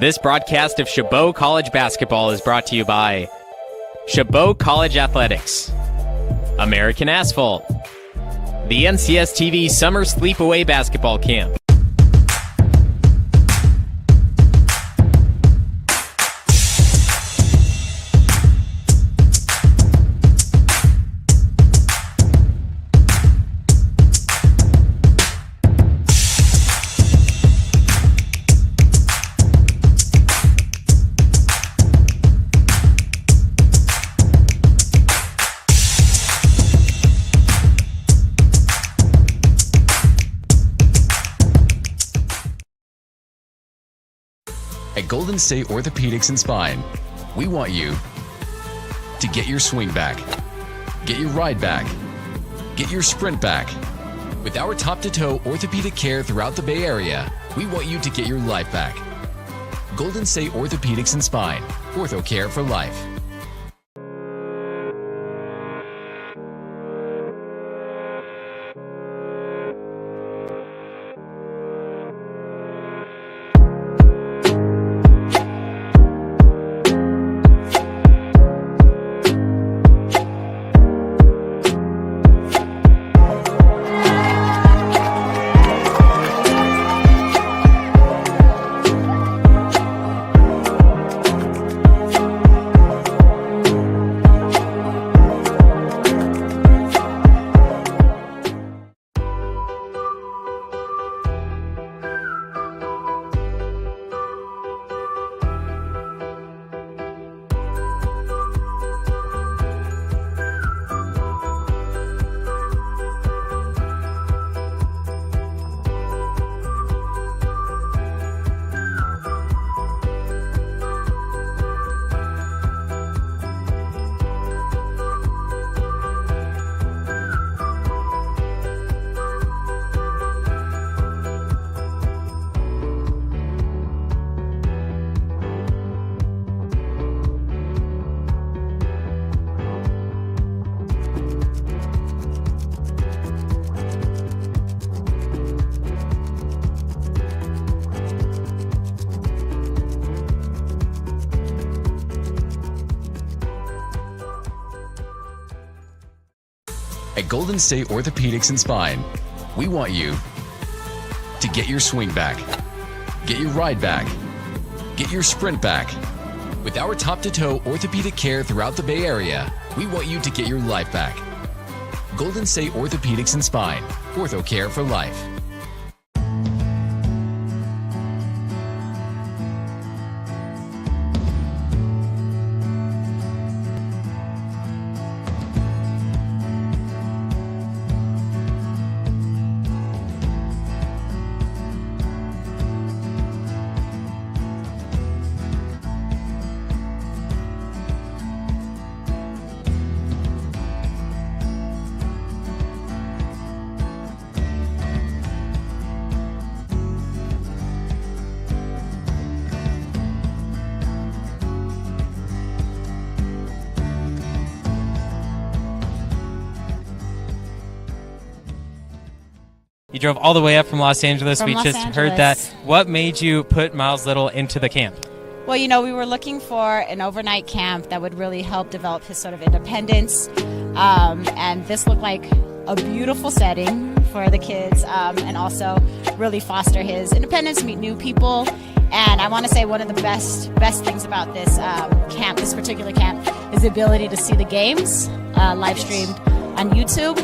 This broadcast of Chabot College Basketball is brought to you by Chabot College Athletics, American Asphalt, the NCS TV Summer Sleepaway Basketball Camp, At Golden State Orthopedics and Spine, we want you to get your swing back, get your ride back, get your sprint back. With our top-to-toe orthopedic care throughout the Bay Area, we want you to get your life back. Golden State Orthopedics and Spine, Ortho Care for Life. At Golden State Orthopedics and Spine, we want you to get your swing back, get your ride back, get your sprint back. With our top-to-toe orthopedic care throughout the Bay Area, we want you to get your life back. Golden State Orthopedics and Spine, Ortho Care for Life. You drove all the way up from Los Angeles. From we Los just Angeles. heard that. What made you put Miles Little into the camp? Well, you know, we were looking for an overnight camp that would really help develop his sort of independence. And this looked like a beautiful setting for the kids, and also really foster his independence, meet new people. And I want to say one of the best things about this camp, this particular camp, is the ability to see the games live streamed on YouTube.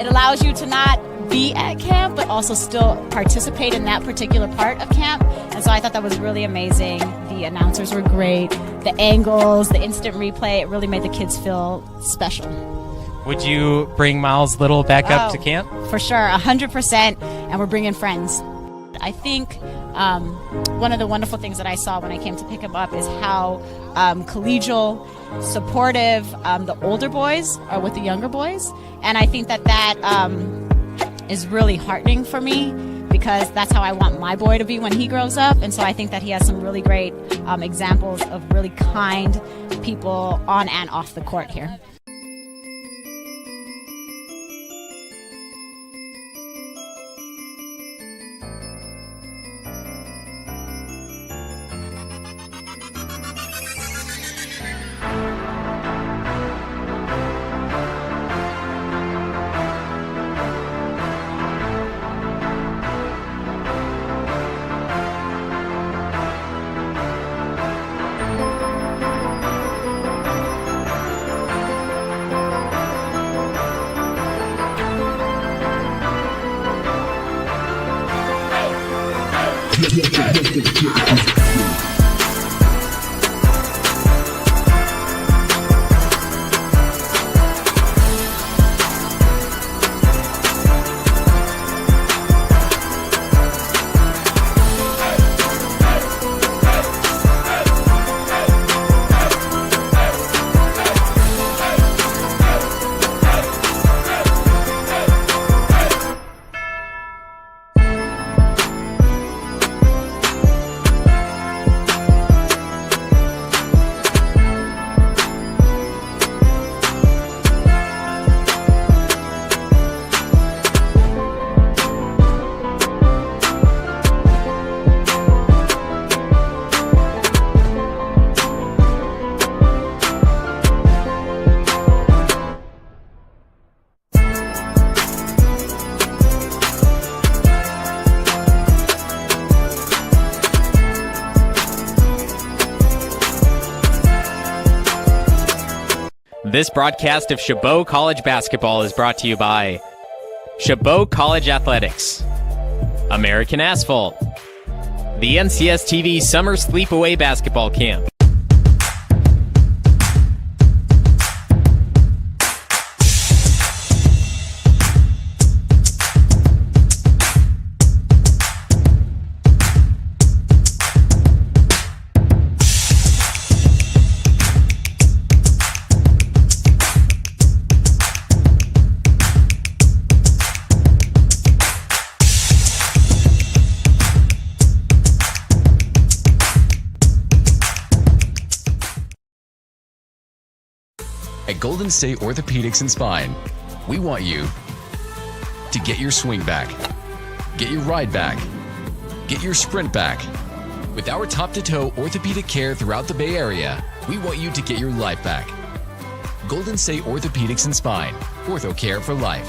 It allows you to not be at camp, but also still participate in that particular part of camp. And so I thought that was really amazing. The announcers were great. The angles, the instant replay, it really made the kids feel special. Would you bring Miles Little back up to camp? For sure, 100%. And we're bringing friends. I think one of the wonderful things that I saw when I came to pick him up is how collegial, supportive the older boys are with the younger boys. And I think that is really heartening for me, because that's how I want my boy to be when he grows up. And so I think that he has some really great examples of really kind people on and off the court here. This broadcast of Chabot College Basketball is brought to you by Chabot College Athletics, American Asphalt, the NCS-TV Summer Sleepaway Basketball Camp, At Golden State Orthopedics and Spine, we want you to get your swing back, get your ride back, get your sprint back. With our top-to-toe orthopedic care throughout the Bay Area, we want you to get your life back. Golden State Orthopedics and Spine, Ortho Care for Life.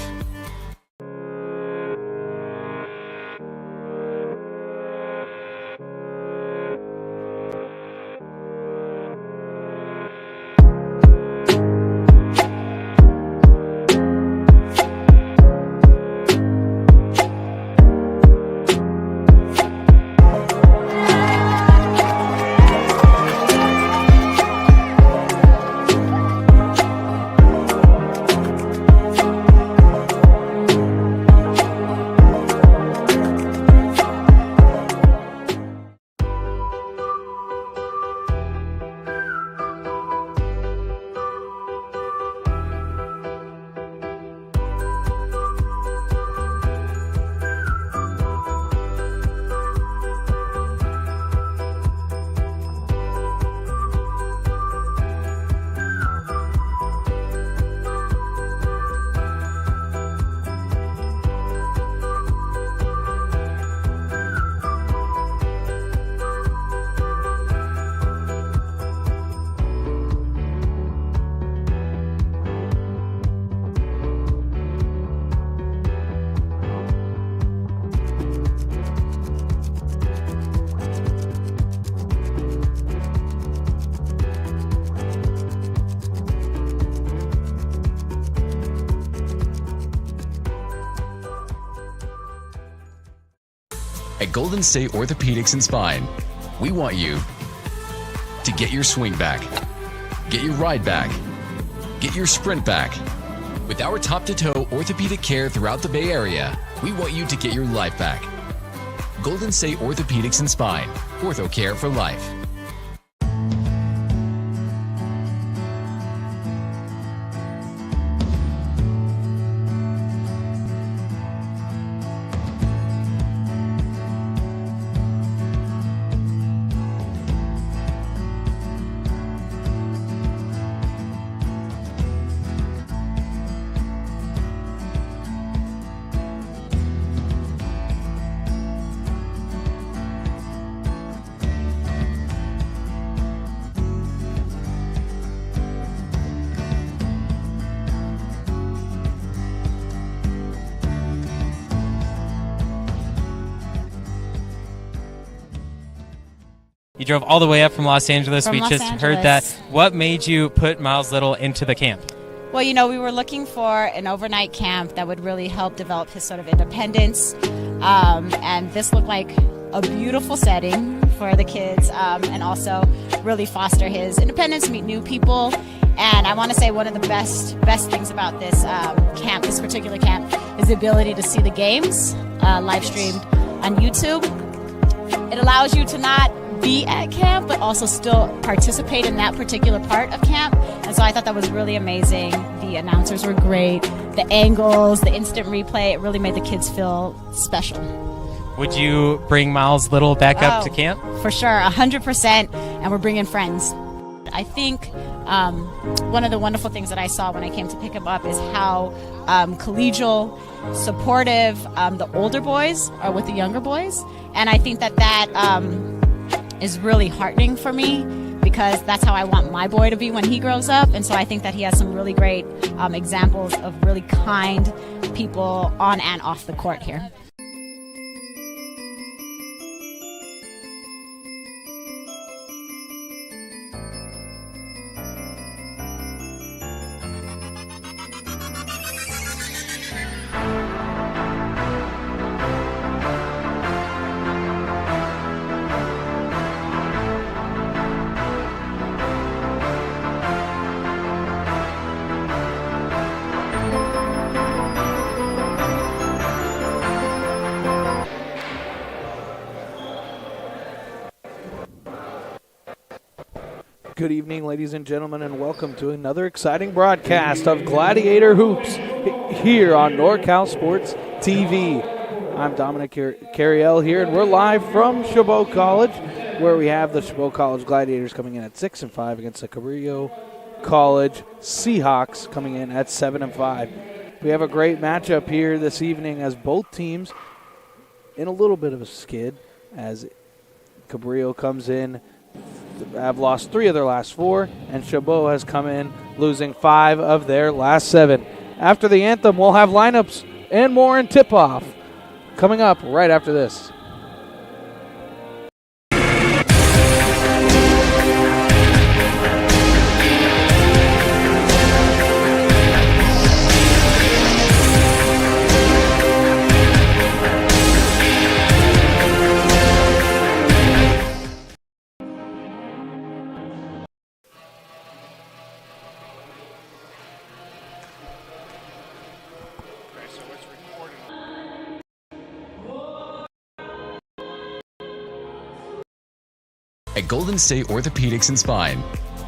At Golden State Orthopedics and Spine, we want you to get your swing back, get your ride back, get your sprint back. With our top-to-toe orthopedic care throughout the Bay Area, we want you to get your life back. Golden State Orthopedics and Spine, Ortho Care for Life. You drove all the way up from Los Angeles. From We Los just Angeles. heard that. What made you put Miles Little into the camp? Well, we were looking for an overnight camp that would really help develop his sort of independence. And this looked like a beautiful setting for the kids and also really foster his independence, meet new people. And I want to say one of the best things about this camp, this particular camp, is the ability to see the games live streamed on YouTube. It allows you to not be at camp, but also still participate in that particular part of camp. And so I thought that was really amazing. The announcers were great. The angles, the instant replay, it really made the kids feel special. Would you bring Miles Little back up to camp? For sure, 100%. And we're bringing friends. I think one of the wonderful things that I saw when I came to pick him up is how collegial, supportive the older boys are with the younger boys. And I think that is really heartening for me because that's how I want my boy to be when he grows up. And so I think that he has some really great examples of really kind people on and off the court here. Good evening, ladies and gentlemen, and welcome to another exciting broadcast of Gladiator Hoops here on NorCal Sports TV. I'm Dominic Carriel here, and we're live from Chabot College, where we have the Chabot College Gladiators coming in at 6-5 against the Cabrillo College Seahawks coming in at 7-5. We have a great matchup here this evening as both teams in a little bit of a skid as Cabrillo comes in, have lost 3 of their last 4, and Chabot has come in losing 5 of their last 7. After the anthem, we'll have lineups and more in tip-off coming up right after this. At Golden State Orthopedics and Spine,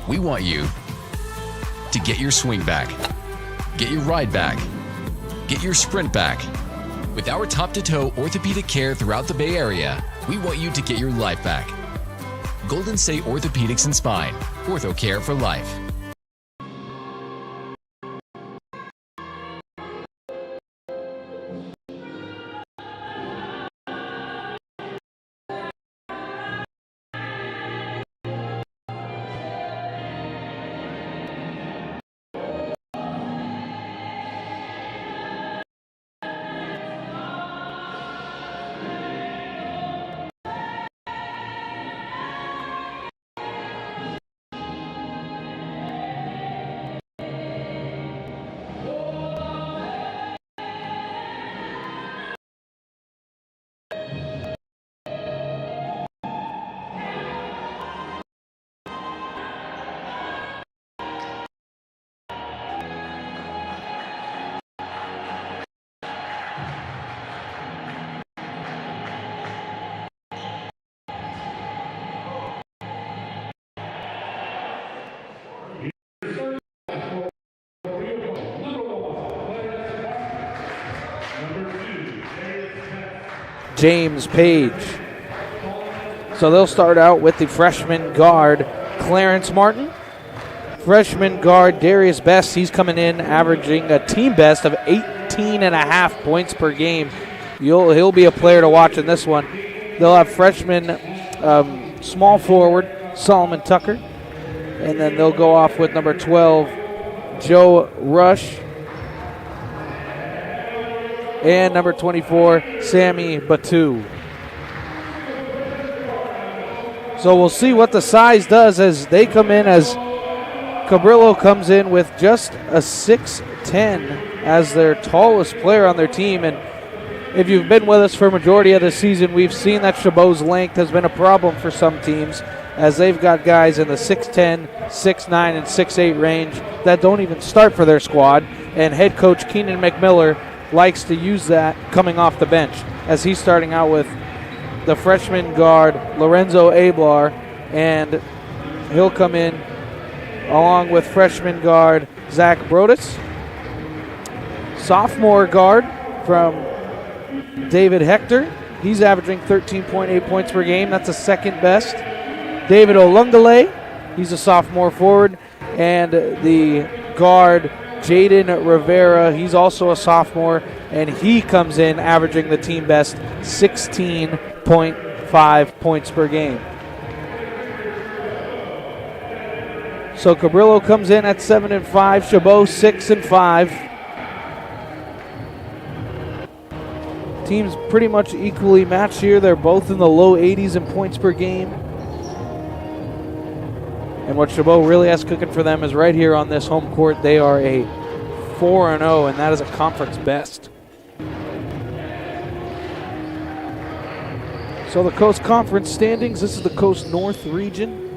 we want you to get your swing back, get your ride back, get your sprint back. With our top-to-toe orthopedic care throughout the Bay Area, we want you to get your life back. Golden State Orthopedics and Spine, Ortho Care for Life. James Page. So they'll start out with the freshman guard, Clarence Martin. Freshman guard, Darius Best, he's coming in averaging a team best of 18.5 points per game. He'll be a player to watch in this one. They'll have freshman small forward, Solomon Tucker. And then they'll go off with number 12, Joe Rush. And number 24, Sammy Batu. So we'll see what the size does as they come in, as Cabrillo comes in with just a 6'10" as their tallest player on their team. And if you've been with us for a majority of the season, we've seen that Chabot's length has been a problem for some teams, as they've got guys in the 6'10", 6'9", and 6'8" range that don't even start for their squad. And head coach Keenan McMiller likes to use that coming off the bench, as he's starting out with the freshman guard, Lorenzo Ablar, and he'll come in along with freshman guard, Zach Brodus. Sophomore guard from David Hector. He's averaging 13.8 points per game. That's the second best. David Olungale, he's a sophomore forward. And the guard, Jaden Rivera, he's also a sophomore, and he comes in averaging the team best 16.5 points per game. So Cabrillo comes in at 7-5, Chabot 6-5. Teams pretty much equally matched here. They're both in the low 80s in points per game. And what Chabot really has cooking for them is right here on this home court. They are a 4-0, and that is a conference best. So the Coast Conference standings, this is the Coast North region.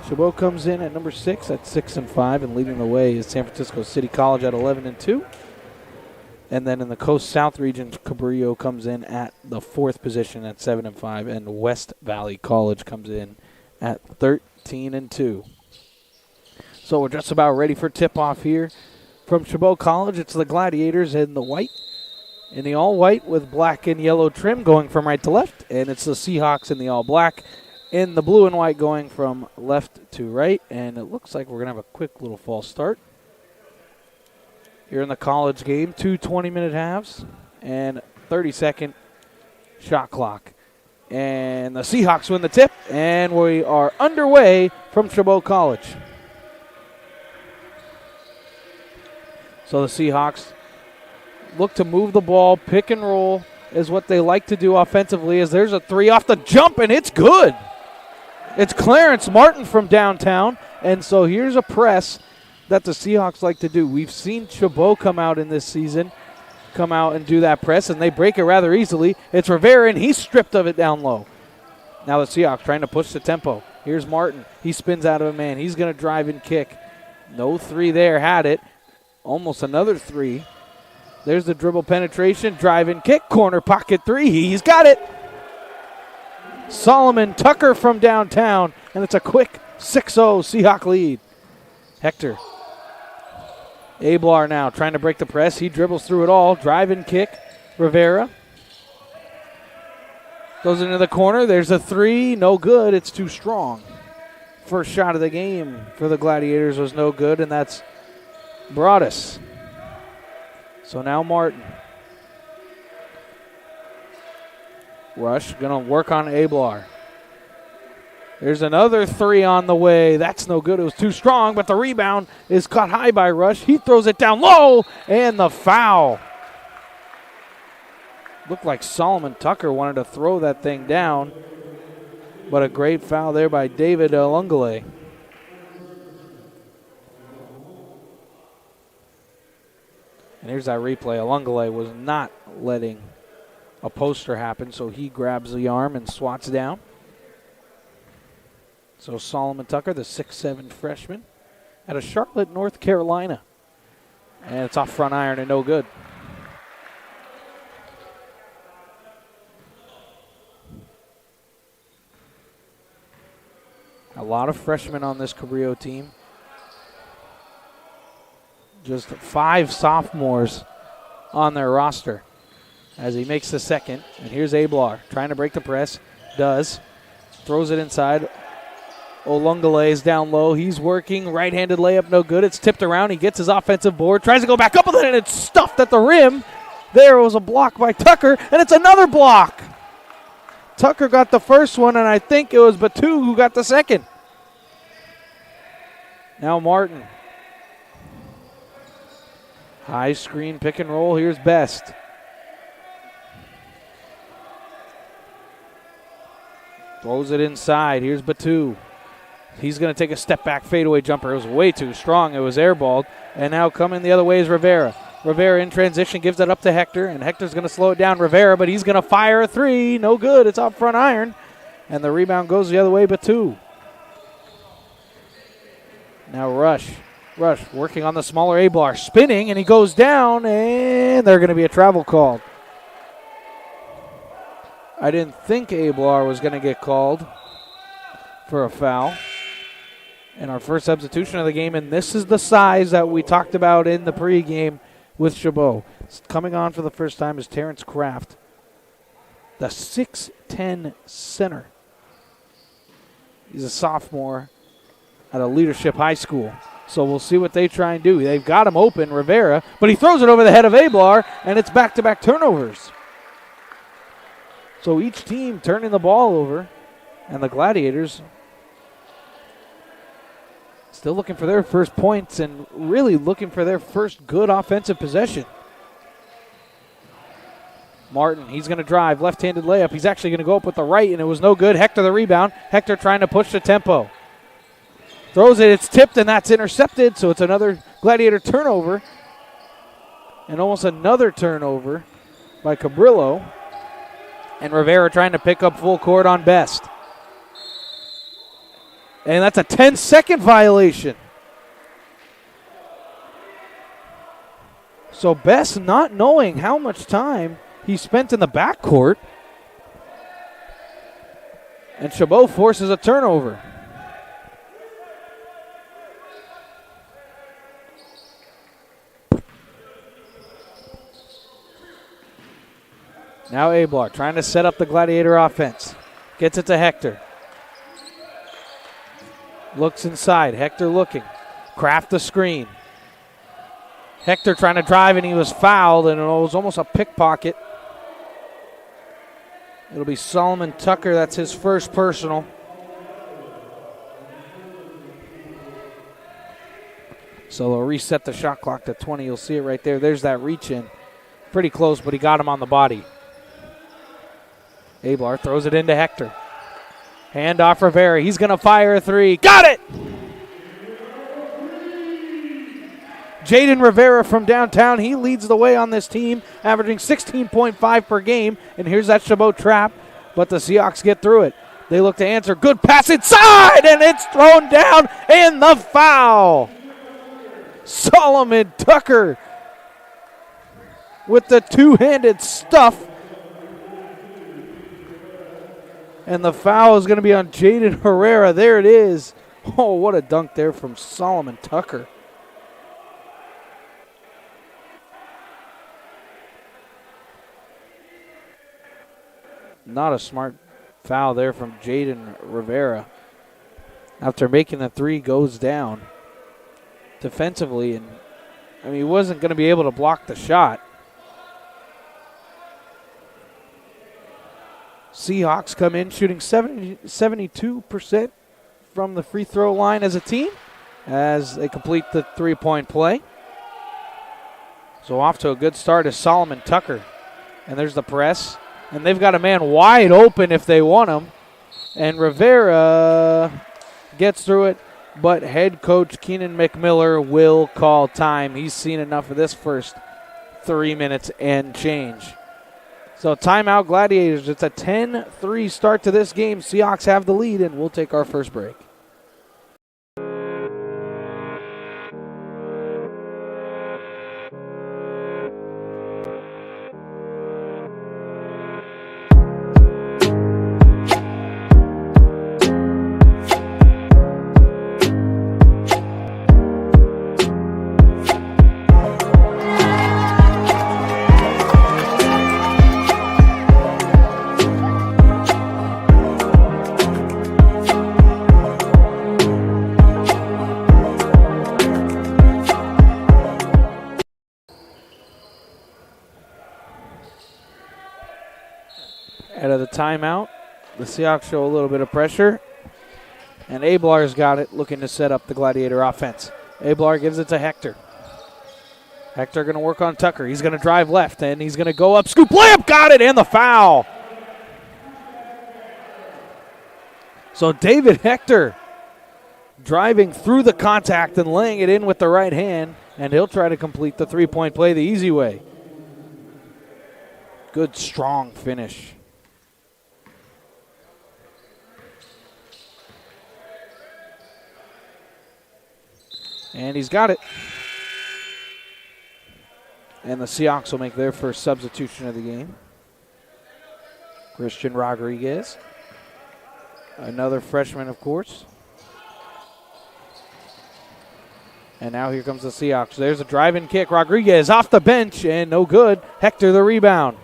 Chabot comes in at number 6 at 6-5, and leading the way is San Francisco City College at 11-2. And then in the Coast South region, Cabrillo comes in at the 4th position at 7-5, and West Valley College comes in at 13-2. So we're just about ready for tip-off here from Chabot College. It's the Gladiators in the white, in the all-white with black and yellow trim going from right to left, and it's the Seahawks in the all-black, in the blue and white going from left to right. And it looks like we're going to have a quick little false start here in the college game. 2 20-minute halves and 30-second shot clock. And the Seahawks win the tip, and we are underway from Chabot College. So the Seahawks look to move the ball, pick and roll is what they like to do offensively, as there's a 3 off the jump, and it's good. It's Clarence Martin from downtown, and so here's a press that the Seahawks like to do. We've seen Chabot come out in this season, come out and do that press, and they break it rather easily. It's Rivera, and he's stripped of it down low. Now the Seahawks trying to push the tempo. Here's Martin. He spins out of a man. He's going to drive and kick. No 3 there, had it. Almost another 3. There's the dribble penetration, drive and kick, corner pocket 3. He's got it. Solomon Tucker from downtown, and it's a quick 6-0 Seahawk lead. Hector. Ablar now trying to break the press. He dribbles through it all. Drive and kick. Rivera. Goes into the corner. There's a 3. No good. It's too strong. First shot of the game for the Gladiators was no good, and that's Broadus. So now Martin. Rush going to work on Ablar. There's another 3 on the way. That's no good. It was too strong, but the rebound is caught high by Rush. He throws it down low, and the foul. Looked like Solomon Tucker wanted to throw that thing down, but a great foul there by David Olungale. And here's that replay. Olungale was not letting a poster happen, so he grabs the arm and swats down. So Solomon Tucker, the 6'7" freshman out of Charlotte, North Carolina. And it's off front iron and no good. A lot of freshmen on this Cabrillo team. Just 5 sophomores on their roster. as he makes the second. And here's Ablar trying to break the press. Does. Throws it inside. Olungale is down low. He's working. Right-handed layup, no good. It's tipped around. He gets his offensive board. Tries to go back up with it, and it's stuffed at the rim. There was a block by Tucker, and it's another block. Tucker got the first one, and I think it was Batu who got the second. Now Martin. High screen pick and roll. Here's Best. Throws it inside. Here's Batu. He's going to take a step back fadeaway jumper. It was way too strong. It was airballed. And now coming the other way is Rivera. Rivera in transition gives it up to Hector, and Hector's going to slow it down. Rivera, but he's going to fire a three. No good. It's off front iron. And the rebound goes the other way, Batu. Now Rush. Rush working on the smaller Ablar. Spinning, and he goes down, and they're going to be a travel called. I didn't think Ablar was going to get called for a foul. And our first substitution of the game, and this is the size that we talked about in the pregame with Chabot. Coming on for the first time is Terrence Kraft, the 6'10 center. He's a sophomore at a Leadership High School. So we'll see what they try and do. They've got him open, Rivera, but he throws it over the head of Ablar, and it's back-to-back turnovers. So each team turning the ball over, and the Gladiators still looking for their first points and really looking for their first good offensive possession. Martin, he's going to drive, left-handed layup. He's actually going to go up with the right, and it was no good. Hector the rebound. Hector trying to push the tempo. Throws it, it's tipped, and that's intercepted, so it's another Gladiator turnover. And almost another turnover by Cabrillo. And Rivera trying to pick up full court on Best. And that's a 10-second violation. So Best, not knowing how much time he spent in the backcourt. And Chabot forces a turnover. Now Ablar trying to set up the Gladiator offense. Gets it to Hector. Looks inside. Hector looking. Kraft the screen. Hector trying to drive, and he was fouled, and it was almost a pickpocket. It'll be Solomon Tucker. That's his first personal. So they'll reset the shot clock to 20. You'll see it right there. There's that reach in. Pretty close, but he got him on the body. Ablar throws it into Hector. Hand off Rivera. He's going to fire a three. Got it! Jaden Rivera from downtown. He leads the way on this team, averaging 16.5 per game. And here's that Chabot trap, but the Seahawks get through it. They look to answer. Good pass inside, and it's thrown down, and the foul. Solomon Tucker with the two-handed stuff. And the foul is going to be on Jaden Herrera. There it is. Oh, what a dunk there from Solomon Tucker. Not a smart foul there from Jaden Rivera. After making the three, goes down defensively. And I mean, he wasn't going to be able to block the shot. Seahawks come in shooting 72% from the free throw line as a team as they complete the three-point play. So off to a good start is Solomon Tucker. And there's the press. And they've got a man wide open if they want him. And Rivera gets through it, but head coach Keenan McMiller will call time. He's seen enough of this first 3 minutes and change. So timeout Gladiators. It's a 10-3 start to this game. Seahawks have the lead, and we'll take our first break. the timeout. The Seahawks show a little bit of pressure. And Ablar's got it, looking to set up the Gladiator offense. Ablar gives it to Hector. Hector going to work on Tucker. He's going to drive left, and he's going to go up. Scoop layup, got it, and the foul. So David Hector driving through the contact and laying it in with the right hand, and he'll try to complete the three-point play the easy way. Good, strong finish. And he's got it. And the Seahawks will make their first substitution of the game. Christian Rodriguez. Another freshman, of course. And now here comes the Seahawks. There's a drive-in kick. Rodriguez off the bench, and no good. Hector the rebound.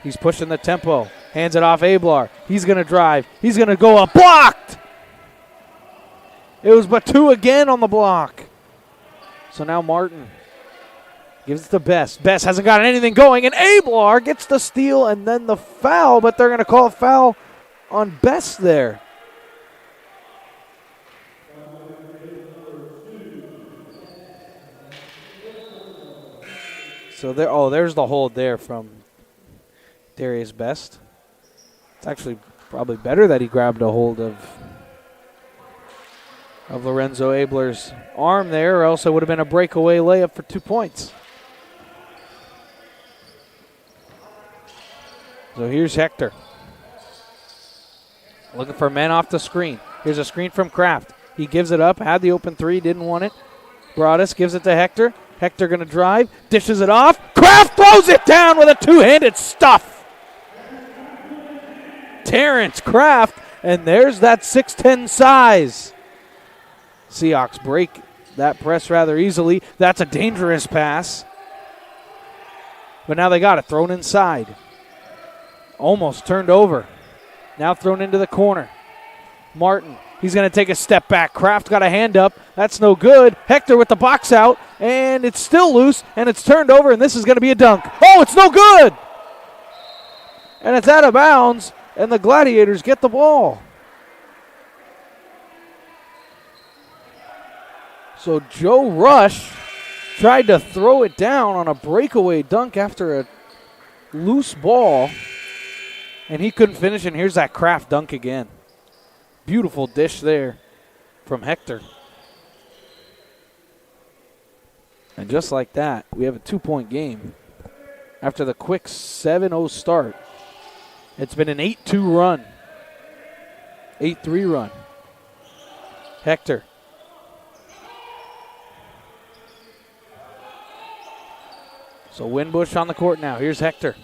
He's pushing the tempo. Hands it off Ablar. He's going to drive. He's going to go up. Blocked! It was Batu again on the block. So now Martin gives it to Best. Best hasn't got anything going, and Ablar gets the steal and then the foul, but they're going to call a foul on Best there. So there's the hold there from Darius Best. It's actually probably better that he grabbed a hold of Lorenzo Abler's arm there, or else it would have been a breakaway layup for 2 points. So here's Hector. Looking for men off the screen. Here's a screen from Kraft. He gives it up, had the open three, didn't want it. Broadus gives it to Hector. Hector going to drive, dishes it off. Kraft throws it down with a two-handed stuff. Terrence Kraft, and there's that 6'10 size. Seahawks break that press rather easily. That's a dangerous pass. But now they got it thrown inside. Almost turned over. Now thrown into the corner. Martin, he's going to take a step back. Kraft got a hand up. That's no good. Hector with the box out, and it's still loose, and it's turned over, and this is going to be a dunk. Oh, it's no good! And it's out of bounds, and the Gladiators get the ball. So Joe Rush tried to throw it down on a breakaway dunk after a loose ball, and he couldn't finish, and here's that Kraft dunk again. Beautiful dish there from Hector. And just like that, we have a 2-point game. After the quick 7-0 start, it's been an 8-2 run. 8-3 run. Hector. So Winbush on the court now. Here's Hector.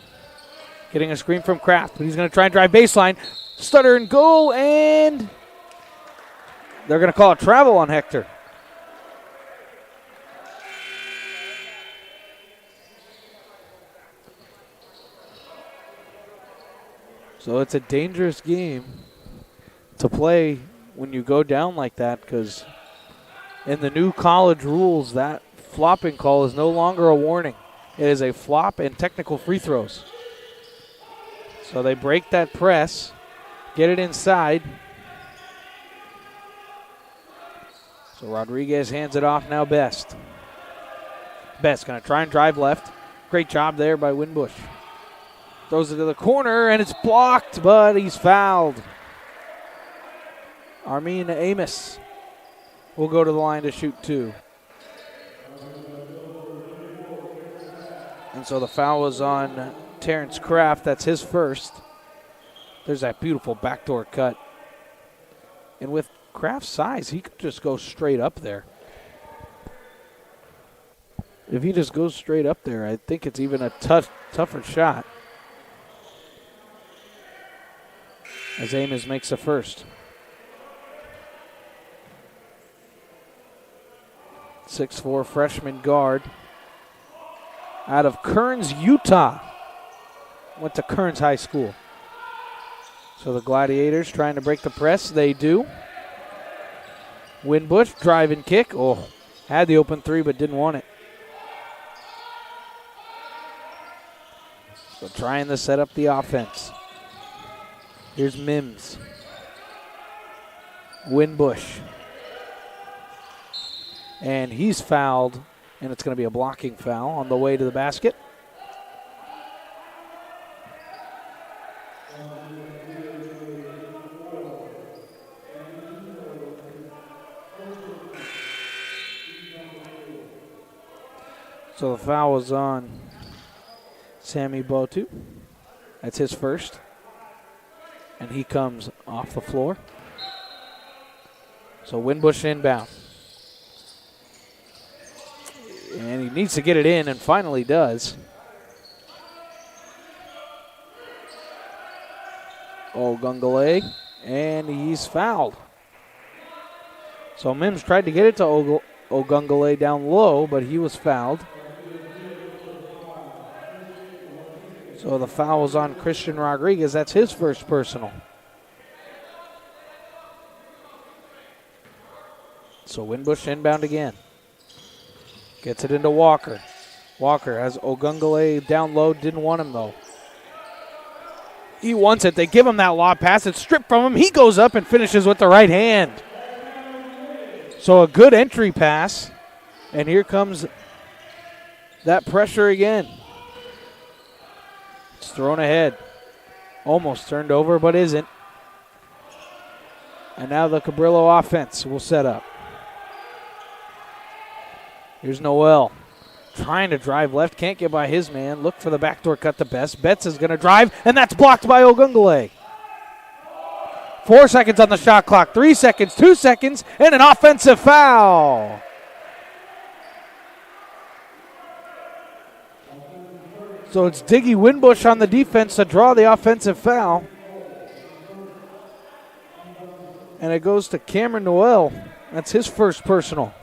Getting a screen from Kraft, but he's going to try and drive baseline. Stutter and goal, and they're going to call a travel on Hector. So it's a dangerous game to play when you go down like that, because in the new college rules, that flopping call is no longer a warning. It is a flop and technical free throws. So they break that press, get it inside. So Rodriguez hands it off now. Best going to try and drive left. Great job there by Winbush. Throws it to the corner, and it's blocked, but he's fouled. Armin Amos will go to the line to shoot two. And so the foul was on Terrence Kraft. That's his first. There's that beautiful backdoor cut. And with Kraft's size, he could just go straight up there. If he just goes straight up there, I think it's even a tougher shot. As Amos makes the first. 6'4" freshman guard out of Kearns, Utah. Went to Kearns High School. So the Gladiators trying to break the press. They do. Winbush, drive and kick. Oh, had the open three but didn't want it. So trying to set up the offense. Here's Mims. Winbush. And he's fouled, and it's going to be a blocking foul on the way to the basket. So the foul was on Sammy Botu. That's his first. And he comes off the floor. So Winbush inbound. And he needs to get it in, and finally does. Ogungale, and he's fouled. So Mims tried to get it to Ogungale down low, but he was fouled. So the foul was on Christian Rodriguez. That's his first personal. So Winbush inbound again. Gets it into Walker. Walker has Ogungale down low. Didn't want him, though. He wants it. They give him that lob pass. It's stripped from him. He goes up and finishes with the right hand. So a good entry pass. And here comes that pressure again. It's thrown ahead. Almost turned over, but isn't. And now the Cabrillo offense will set up. Here's Noel. Trying to drive left. Can't get by his man. Look for the backdoor cut to Betts. Betts is going to drive, and that's blocked by Ogungale. 4 seconds on the shot clock. 3 seconds, 2 seconds, and an offensive foul. So it's Diggy Winbush on the defense to draw the offensive foul. And it goes to Cameron Noel. That's his first personal.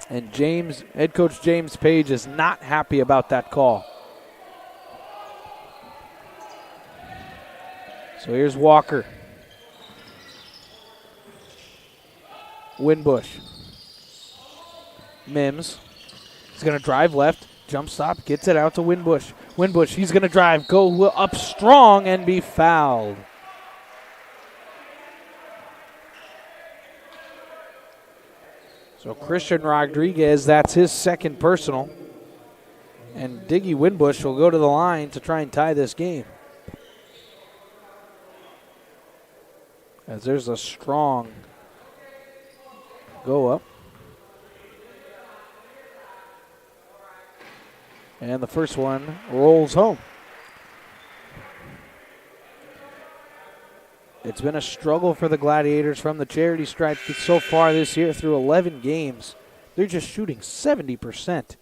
And head coach James Page is not happy about that call. So here's Walker. Winbush. Mims. He's going to drive left. Jump stop. Gets it out to Winbush. Winbush, he's going to drive. Go up strong and be fouled. So Christian Rodriguez, that's his second personal. And Diggy Winbush will go to the line to try and tie this game. As there's a strong go up. And the first one rolls home. It's been a struggle for the Gladiators from the charity stripe so far this year through 11 games. They're just shooting 70%.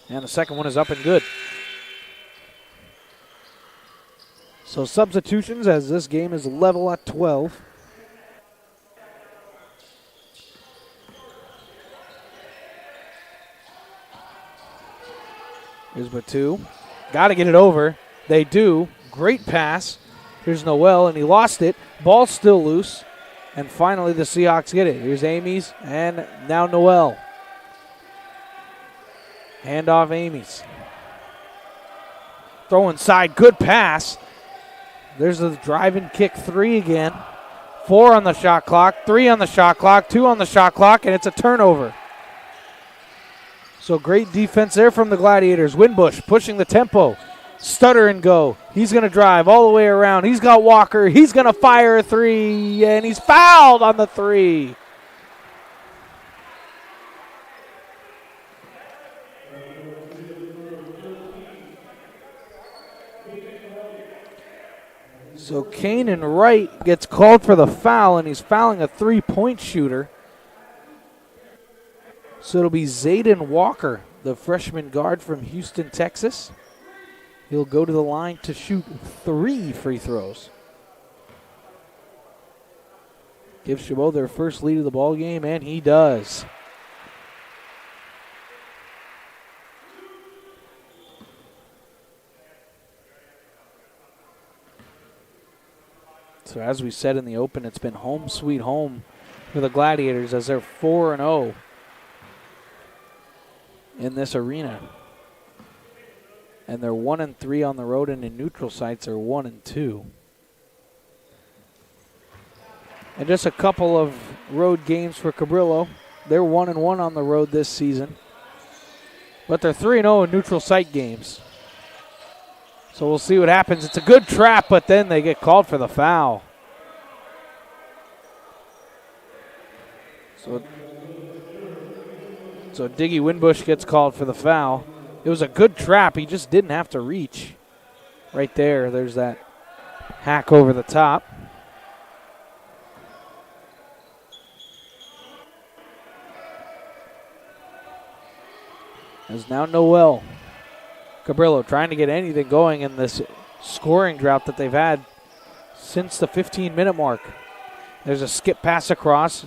And the second one is up and good. So substitutions as this game is level at 12. Here's Batu. Got to get it over. They do. Great pass. Here's Noel, and he lost it. Ball still loose. And finally the Seahawks get it. Here's Amy's, and now Noel. Handoff Amy's. Throw inside. Good pass. There's a drive and kick three again. 4 on the shot clock. 3 on the shot clock. 2 on the shot clock, and it's a turnover. So great defense there from the Gladiators. Winbush pushing the tempo. Stutter and go. He's going to drive all the way around. He's got Walker. He's going to fire a 3, and he's fouled on the 3. So Kanan Wright gets called for the foul, and he's fouling a 3-point shooter. So it'll be Zayden Walker, the freshman guard from Houston, Texas. He'll go to the line to shoot 3 free throws. Give Chabot their first lead of the ball game, and he does. So as we said in the open, it's been home sweet home for the Gladiators as they're 4-0 in this arena. And they're 1-3 on the road, and in neutral sites are 1-2. And just a couple of road games for Cabrillo. They're 1-1 on the road this season. But they're 3-0 in neutral site games. So we'll see what happens. It's a good trap, but then they get called for the foul. So Diggy Winbush gets called for the foul. It was a good trap. He just didn't have to reach. Right there, there's that hack over the top. There's now Noel. Cabrillo trying to get anything going in this scoring drought that they've had since the 15-minute mark. There's a skip pass across.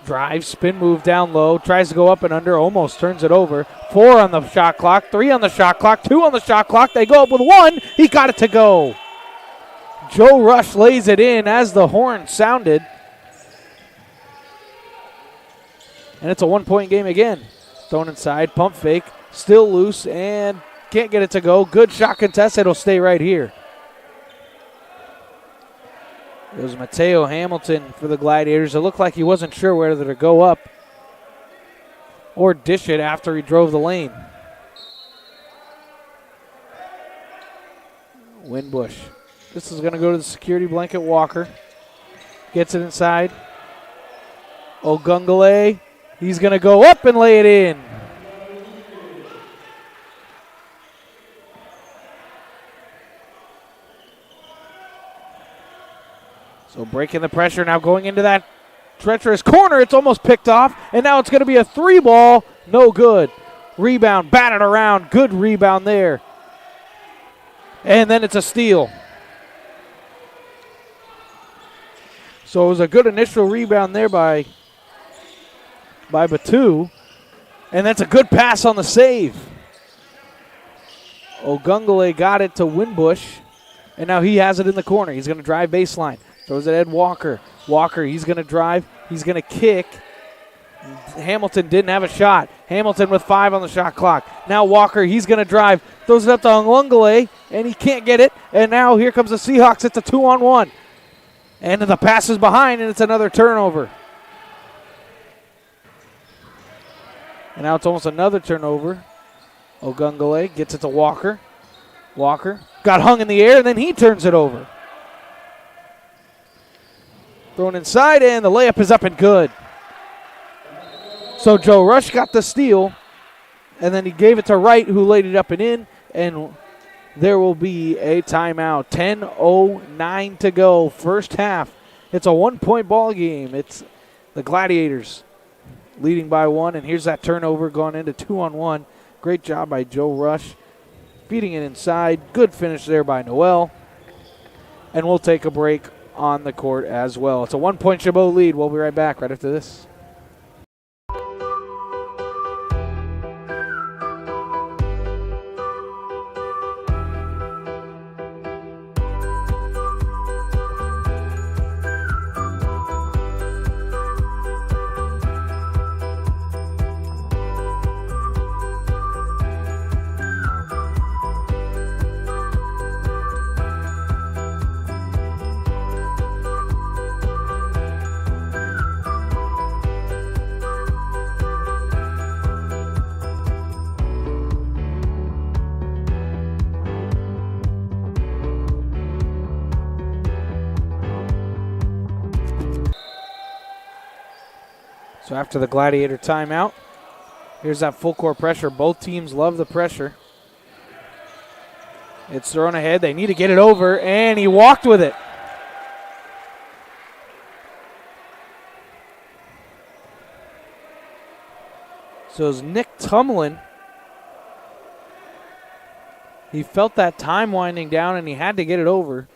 Drive, spin move down low, tries to go up and under, almost turns it over. 4 on the shot clock, 3 on the shot clock, 2 on the shot clock. They go up with 1. He got it to go. Joe Rush lays it in as the horn sounded. And it's a 1-point game again. Thrown inside, pump fake, still loose, and can't get it to go. Good shot contest. It'll stay right here. It was Mateo Hamilton for the Gladiators. It looked like he wasn't sure whether to go up or dish it after he drove the lane. Winbush. This is going to go to the security blanket. Walker gets it inside. Ogungale. He's going to go up and lay it in. So breaking the pressure, now going into that treacherous corner. It's almost picked off, and now it's going to be a 3-ball. No good. Rebound, batted around. Good rebound there. And then it's a steal. So it was a good initial rebound there by Batu, and that's a good pass on the save. Ogungale got it to Winbush, and now he has it in the corner. He's going to drive baseline. Throws it at Walker. Walker, he's going to drive. He's going to kick. Hamilton didn't have a shot. Hamilton with 5 on the shot clock. Now Walker, he's going to drive. Throws it up to Ogungale, and he can't get it. And now here comes the Seahawks. It's a 2-on-1. And the pass is behind, and it's another turnover. And now it's almost another turnover. Ogungale gets it to Walker. Walker got hung in the air, and then he turns it over. Thrown inside, and the layup is up and good. So Joe Rush got the steal, and then he gave it to Wright, who laid it up and in, and there will be a timeout. 10:09 to go, first half. It's a 1-point ball game. It's the Gladiators leading by 1, and here's that turnover going into 2-on-1. Great job by Joe Rush, feeding it inside. Good finish there by Noel, and we'll take a break on the court as well. It's a 1-point Chabot lead. We'll be right back right after this. So after the Gladiator timeout, here's that full court pressure. Both teams love the pressure. It's thrown ahead. They need to get it over, and he walked with it. So it's Nick Tumlin. He felt that time winding down, and he had to get it over.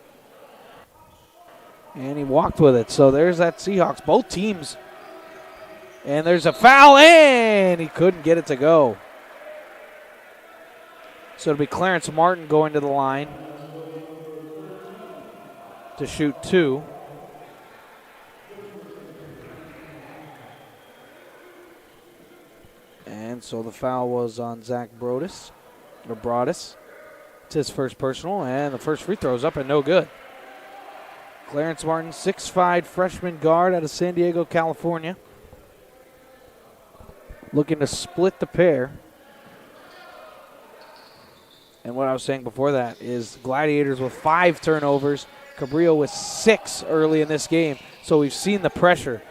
And he walked with it. So there's that Seahawks. Both teams. And there's a foul, and he couldn't get it to go. So it'll be Clarence Martin going to the line. to shoot 2. And so the foul was on Zach Broadus. It's his first personal, and the first free throw is up and no good. Clarence Martin, 6'5" freshman guard out of San Diego, California. Looking to split the pair. And what I was saying before that is Gladiators with 5 turnovers. Cabrillo with 6 early in this game. So we've seen the pressure.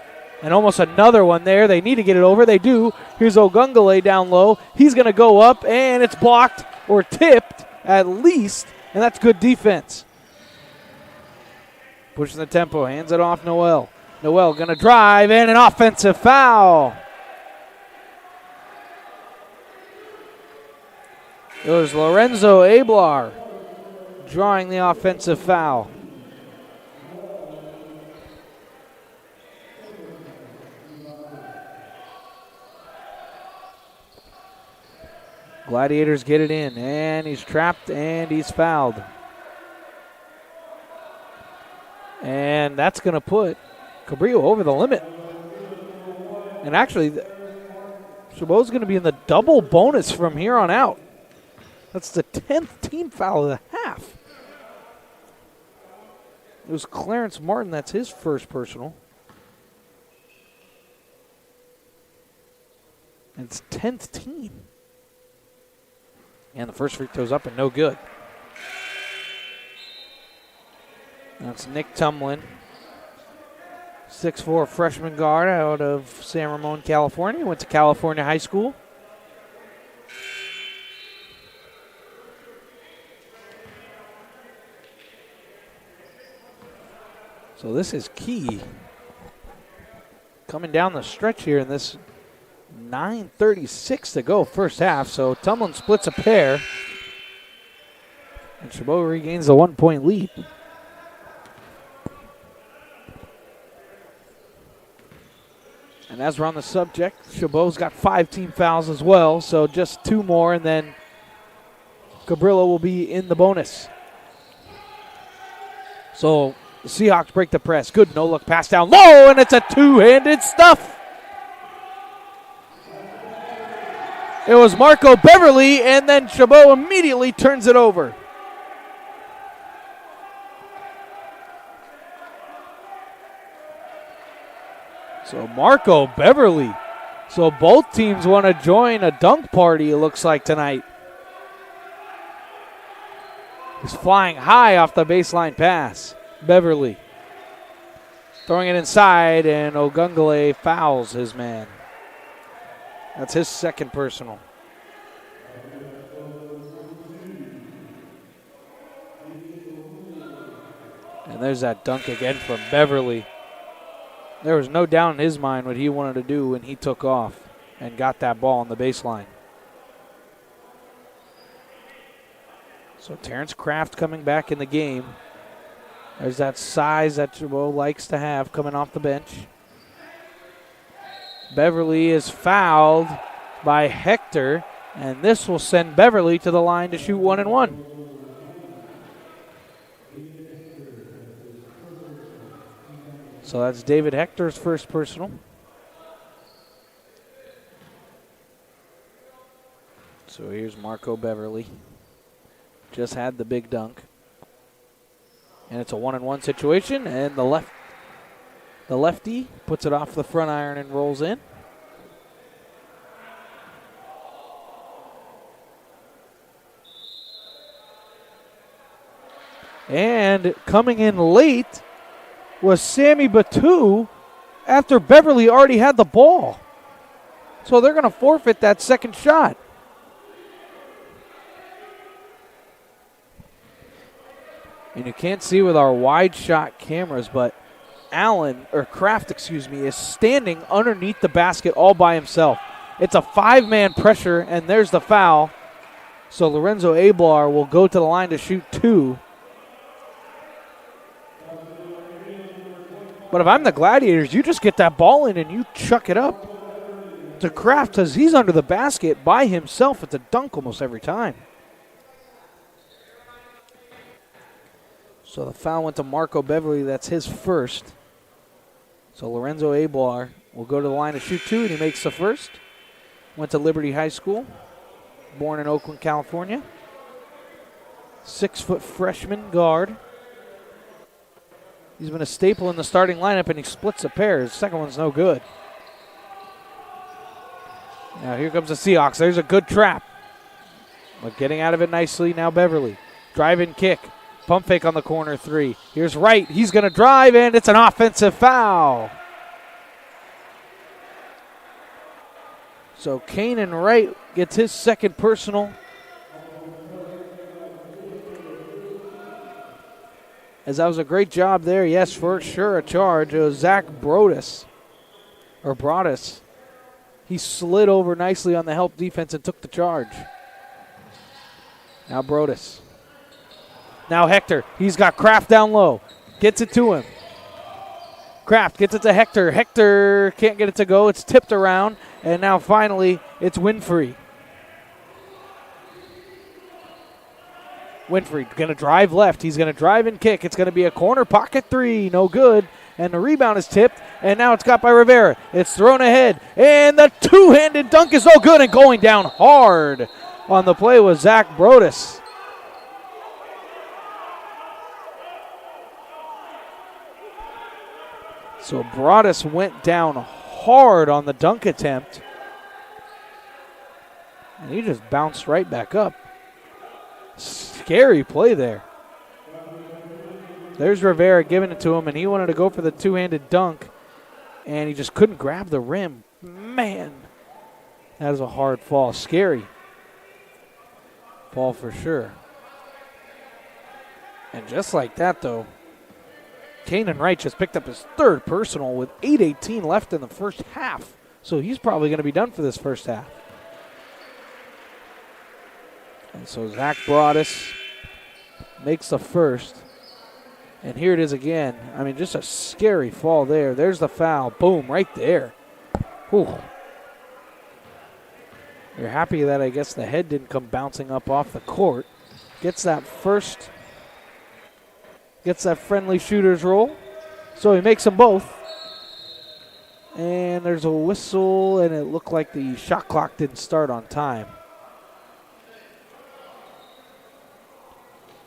And almost another one there. They need to get it over. They do. Here's Ogungale down low. He's going to go up, and it's blocked or tipped at least. And that's good defense. Pushing the tempo. Hands it off Noel. Noel going to drive, and an offensive foul. It was Lorenzo Ablar drawing the offensive foul. Gladiators get it in, and he's trapped, and he's fouled. And that's going to put Cabrillo over the limit. And actually, Chabot's going to be in the double bonus from here on out. That's the 10th team foul of the half. It was Clarence Martin. That's his first personal. And it's 10th team. And the first free throw's up and no good. That's Nick Tumlin. 6'4" freshman guard out of San Ramon, California. Went to California High School. So this is key. Coming down the stretch here in this 9:36 to go first half. So Tumlin splits a pair. And Chabot regains the 1-point lead. And as we're on the subject, Chabot's got 5 team fouls as well. So just 2 more, and then Cabrillo will be in the bonus. So the Seahawks break the press. Good no-look pass down low, and it's a two-handed stuff. It was Marco Beverly, and then Chabot immediately turns it over. So Marco Beverly. So both teams want to join a dunk party, it looks like, tonight. He's flying high off the baseline pass. Beverly throwing it inside, and Ogungale fouls his man. That's his second personal. And there's that dunk again from Beverly. There was no doubt in his mind what he wanted to do when he took off and got that ball on the baseline. So Terrence Kraft coming back in the game. There's that size that Chabot likes to have coming off the bench. Beverly is fouled by Hector, and this will send Beverly to the line to shoot 1 and 1. So that's David Hector's first personal. So here's Marco Beverly. Just had the big dunk. And it's a 1 and 1 situation, and the lefty puts it off the front iron and rolls in. And coming in late was Sammy Batu after Beverly already had the ball. So they're going to forfeit that second shot. And you can't see with our wide shot cameras, but Kraft, is standing underneath the basket all by himself. It's a 5-man pressure, and there's the foul. So Lorenzo Ablar will go to the line to shoot 2. But if I'm the Gladiators, you just get that ball in and you chuck it up to Kraft because he's under the basket by himself. It's a dunk almost every time. So the foul went to Marco Beverly. That's his first. So Lorenzo Ablar will go to the line to shoot 2, and he makes the first. Went to Liberty High School, born in Oakland, California. 6-foot freshman guard. He's been a staple in the starting lineup, and he splits a pair. His second one's no good. Now here comes the Seahawks. There's a good trap. But getting out of it nicely now Beverly. Drive-in kick. Pump fake on the corner 3. Here's Wright. He's going to drive, and it's an offensive foul. So Kanan Wright gets his second personal. As that was a great job there. Yes, for sure a charge. It was Zach Broadus. He slid over nicely on the help defense and took the charge. Now Broadus. Now Hector. He's got Kraft down low. Gets it to him. Kraft gets it to Hector. Hector can't get it to go. It's tipped around. And now finally it's Winfrey. Winfrey going to drive left. He's going to drive and kick. It's going to be a corner pocket 3. No good. And the rebound is tipped. And now it's got by Rivera. It's thrown ahead. And the two-handed dunk is no good. And going down hard on the play was Zach Broadus. So Broadus went down hard on the dunk attempt. And he just bounced right back up. Scary play there. There's Rivera giving it to him, and he wanted to go for the two-handed dunk, and he just couldn't grab the rim. Man, that is a hard fall. Scary fall for sure. And just like that, though, Kanan Wright just picked up his third personal with 8:18 left in the first half. So he's probably going to be done for this first half. And so Zach Broadus makes the first. And here it is again. I mean, just a scary fall there. There's the foul. Boom, right there. Whew. You're happy that I guess the head didn't come bouncing up off the court. Gets that first. Gets that friendly shooter's roll. So he makes them both. And there's a whistle, and it looked like the shot clock didn't start on time.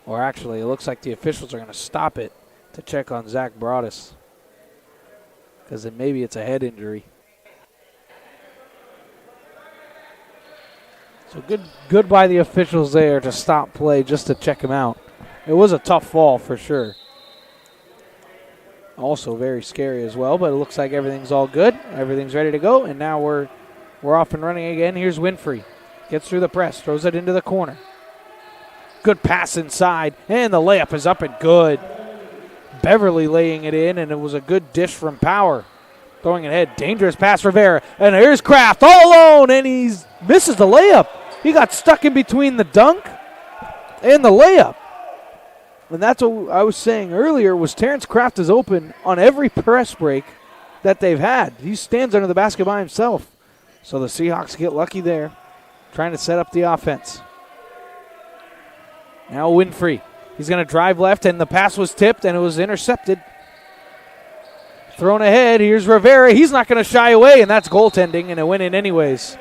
Or actually, it looks like the officials are going to stop it to check on Zach Broadus. Because then maybe it's a head injury. So good by the officials there to stop play just to check him out. It was a tough fall for sure. Also very scary as well, but it looks like everything's all good. Everything's ready to go, and now we're off and running again. Here's Winfrey. Gets through the press, throws it into the corner. Good pass inside, and the layup is up and good. Beverly laying it in, and it was a good dish from Power. Throwing it ahead, dangerous pass Rivera, and here's Kraft all alone, and he misses the layup. He got stuck in between the dunk and the layup. And that's what I was saying earlier was Terrence Kraft is open on every press break that they've had. He stands under the basket by himself. So the Seahawks get lucky there, trying to set up the offense. Now Winfrey. He's going to drive left, and the pass was tipped, and it was intercepted. Thrown ahead. Here's Rivera. He's not going to shy away, and that's goaltending, and it went in anyways.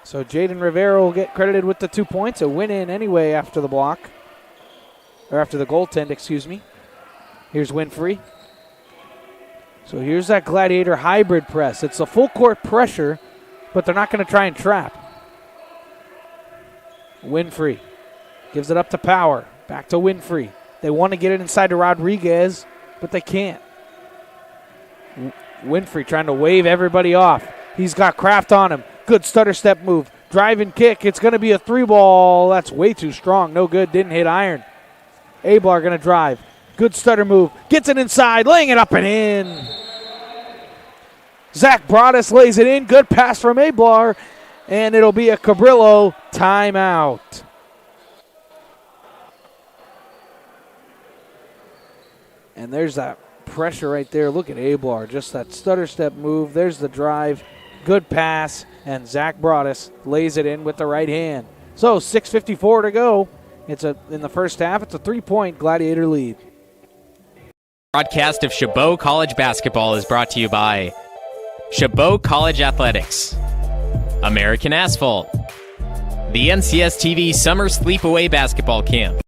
So Jaden Rivera will get credited with the 2 points. It went in anyway after the block. Or after the goaltend, excuse me. Here's Winfrey. So here's that Gladiator hybrid press. It's a full court pressure, but they're not going to try and trap. Winfrey gives it up to Power. Back to Winfrey. They want to get it inside to Rodriguez, but they can't. Winfrey trying to wave everybody off. He's got Kraft on him. Good stutter step move. Drive and kick. It's going to be a 3-ball. That's way too strong. No good. Didn't hit iron. Ablar going to drive. Good stutter move. Gets it inside. Laying it up and in. Zach Broadus lays it in. Good pass from Ablar. And it'll be a Cabrillo timeout. And there's that pressure right there. Look at Ablar. Just that stutter step move. There's the drive. Good pass. And Zach Broadus lays it in with the right hand. So 6:54 to go In the first half, it's a 3-point Gladiator lead. Broadcast of Chabot College Basketball is brought to you by Chabot College Athletics, American Asphalt, the NCS TV Summer Sleepaway Basketball Camp.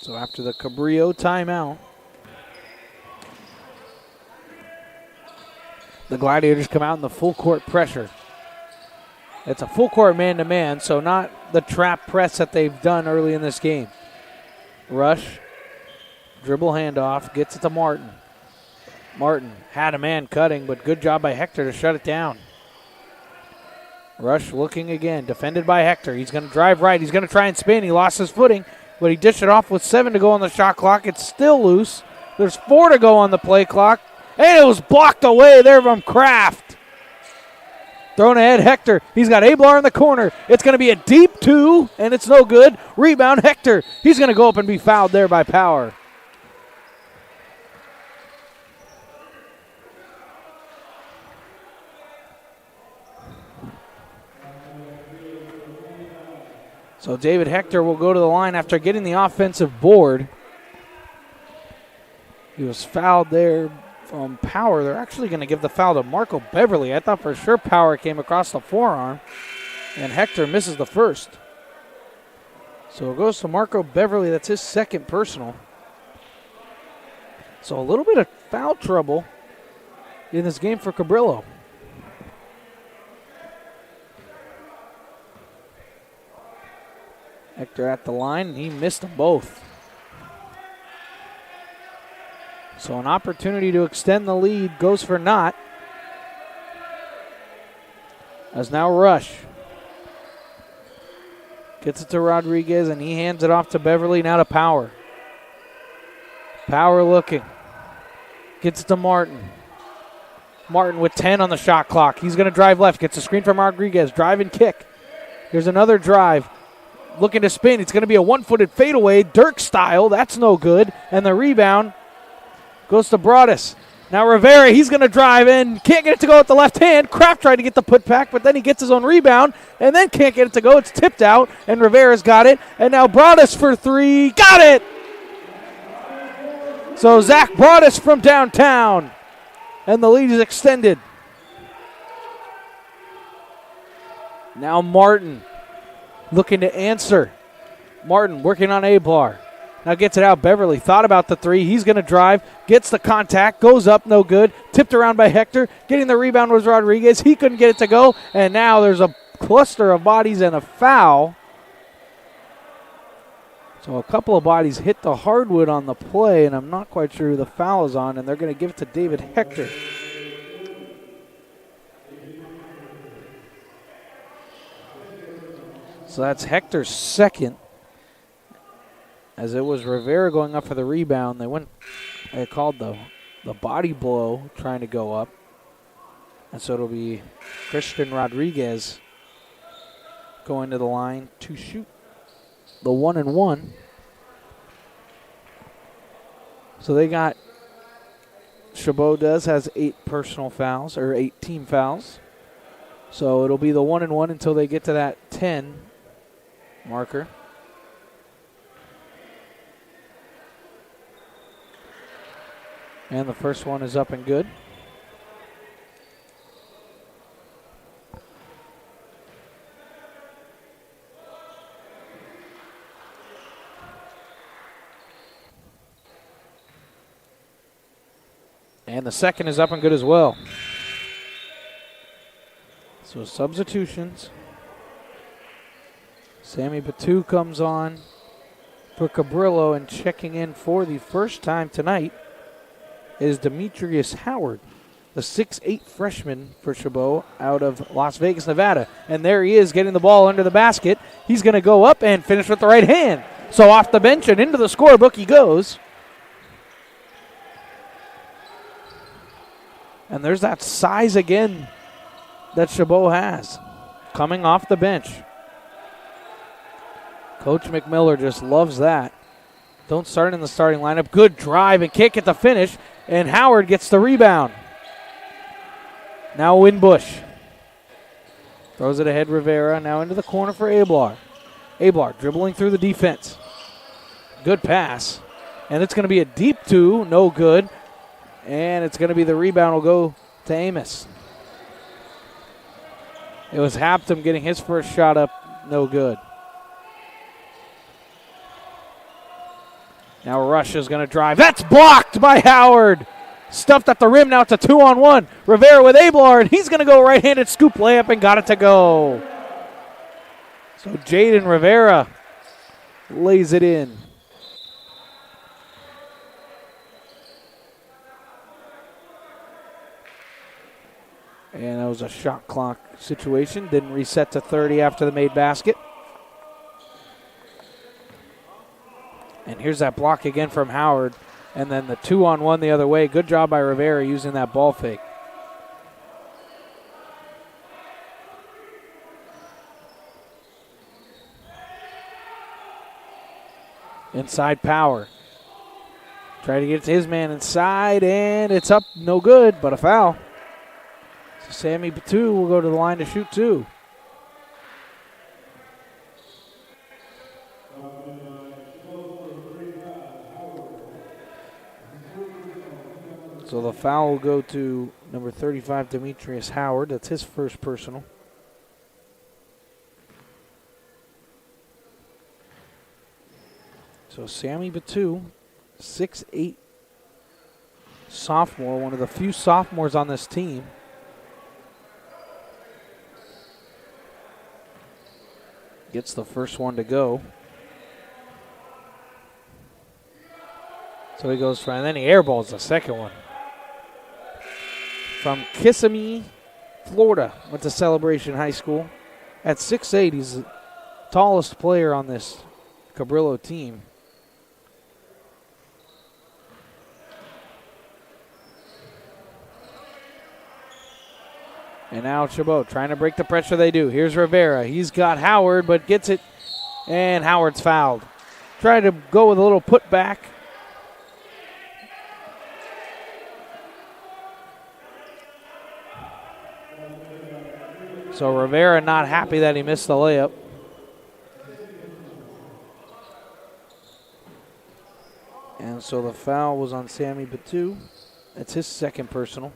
So after the Cabrillo timeout, the Gladiators come out in the full court pressure. It's a full court man-to-man, so not the trap press that they've done early in this game. Rush, dribble handoff, gets it to Martin. Martin had a man cutting, but good job by Hector to shut it down. Rush looking again, defended by Hector. He's going to drive right. He's going to try and spin. He lost his footing, but he dished it off with 7 to go on the shot clock. It's still loose. There's 4 to go on the play clock, and it was blocked away there from Kraft. Thrown ahead, Hector. He's got Ablar in the corner. It's going to be a deep 2, and it's no good. Rebound, Hector. He's going to go up and be fouled there by Power. So David Hector will go to the line after getting the offensive board. He was fouled there from Power. They're actually going to give the foul to Marco Beverly. I thought for sure Power came across the forearm, and Hector misses the first. So it goes to Marco Beverly. That's his second personal. So a little bit of foul trouble in this game for Cabrillo. Hector at the line, and he missed them both. So an opportunity to extend the lead goes for naught. As now Rush gets it to Rodriguez, and he hands it off to Beverly, now to Power. Power looking. Gets it to Martin. Martin with 10 on the shot clock. He's going to drive left, gets a screen from Rodriguez. Drive and kick. Here's another drive. Looking to spin. It's going to be a one-footed fadeaway, Dirk style. That's no good. And the rebound goes to Broadus. Now Rivera, he's going to drive in. Can't get it to go with the left hand. Kraft tried to get the putback, but then he gets his own rebound and then can't get it to go. It's tipped out, and Rivera's got it. And now Broadus for 3. Got it! So Zach Broadus from downtown. And the lead is extended. Now Martin looking to answer. Martin working on Ablar. Now gets it out. Beverly thought about the 3. He's going to drive. Gets the contact. Goes up. No good. Tipped around by Hector. Getting the rebound was Rodriguez. He couldn't get it to go. And now there's a cluster of bodies and a foul. So a couple of bodies hit the hardwood on the play, and I'm not quite sure who the foul is on, and they're going to give it to David Hector. So that's Hector's second. As it was Rivera going up for the rebound, they called the body blow trying to go up. And so it'll be Christian Rodriguez going to the line to shoot the 1-and-1. So they got, Chabot has 8 personal fouls, or 8 team fouls. So it'll be the 1-and-1 until they get to that 10 marker. And the first one is up and good. And the second is up and good as well. So substitutions. Sammy Batu comes on for Cabrillo, and checking in for the first time tonight is Demetrius Howard, the 6'8 freshman for Chabot out of Las Vegas, Nevada. And there he is getting the ball under the basket. He's going to go up and finish with the right hand. So off the bench and into the scorebook he goes. And there's that size again that Chabot has coming off the bench. Coach McMiller just loves that. Don't start in the starting lineup. Good drive and kick at the finish, and Howard gets the rebound. Now Winbush. Throws it ahead Rivera, now into the corner for Ablar. Ablar dribbling through the defense. Good pass. And it's going to be a deep two, no good. And it's going to be the rebound will go to Amos. It was Hampton getting his first shot up, no good. Now Rush is going to drive. That's blocked by Howard. Stuffed at the rim. Now it's a 2-on-1. Rivera with Ablar, and he's going to go right-handed scoop layup and got it to go. So Jaden Rivera lays it in. And that was a shot clock situation. Didn't reset to 30 after the made basket. And here's that block again from Howard. And then the 2-on-1 the other way. Good job by Rivera using that ball fake. Inside Power. Try to get it to his man inside, and it's up. No good, but a foul. So Sammy Batu will go to the line to shoot two. So the foul will go to number 35, Demetrius Howard. That's his first personal. So Sammy Batu, 6'8", sophomore, one of the few sophomores on this team. Gets the first one to go. So he goes for, and then he airballs the second one. From Kissimmee, Florida, went to Celebration High School. At 6'8", he's the tallest player on this Cabrillo team. And now Chabot trying to break the pressure they do. Here's Rivera. He's got Howard, but gets it, and Howard's fouled. Trying to go with a little putback. So Rivera not happy that he missed the layup. And so the foul was on Sammy Batu. That's his second personal.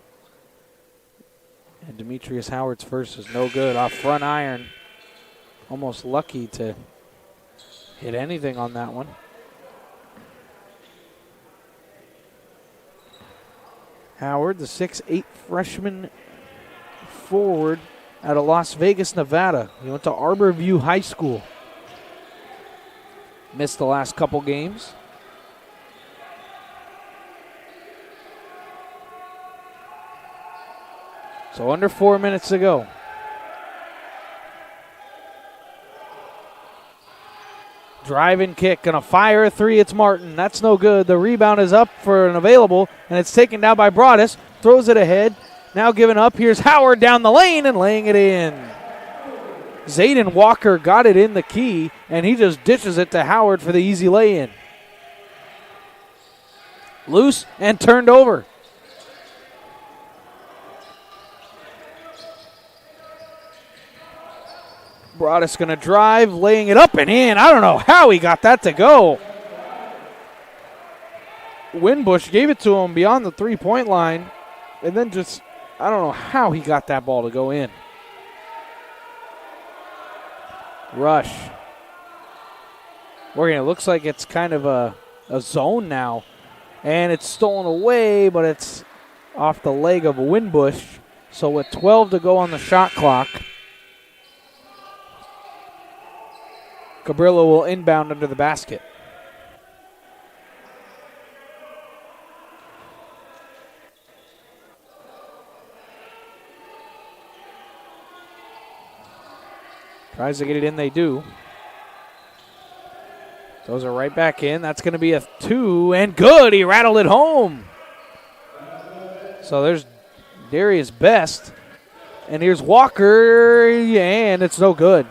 And Demetrius Howard's first is no good. Off front iron. Almost lucky to hit anything on that one. Howard, the 6'8" freshman forward out of Las Vegas, Nevada. He went to Arborview High School. Missed the last couple games. So under 4 minutes to go. Drive and kick, gonna fire a three, it's Martin. That's no good. The rebound is up for an available, and it's taken down by Broadus. Throws it ahead. Now giving up. Here's Howard down the lane and laying it in. Zayden Walker got it in the key, and he just dishes it to Howard for the easy lay-in. Loose and turned over. Broadus going to drive, laying it up and in. I don't know how he got that to go. Winbush gave it to him beyond the three-point line, and then just, I don't know how he got that ball to go in. Rush. It looks like it's kind of a zone now, and it's stolen away, but it's off the leg of Winbush. So with 12 to go on the shot clock, Cabrillo will inbound under the basket. Tries to get it in, they do. Those are right back in. That's going to be a 2, and good. He rattled it home. So there's Darius Best. And here's Walker, and it's no good.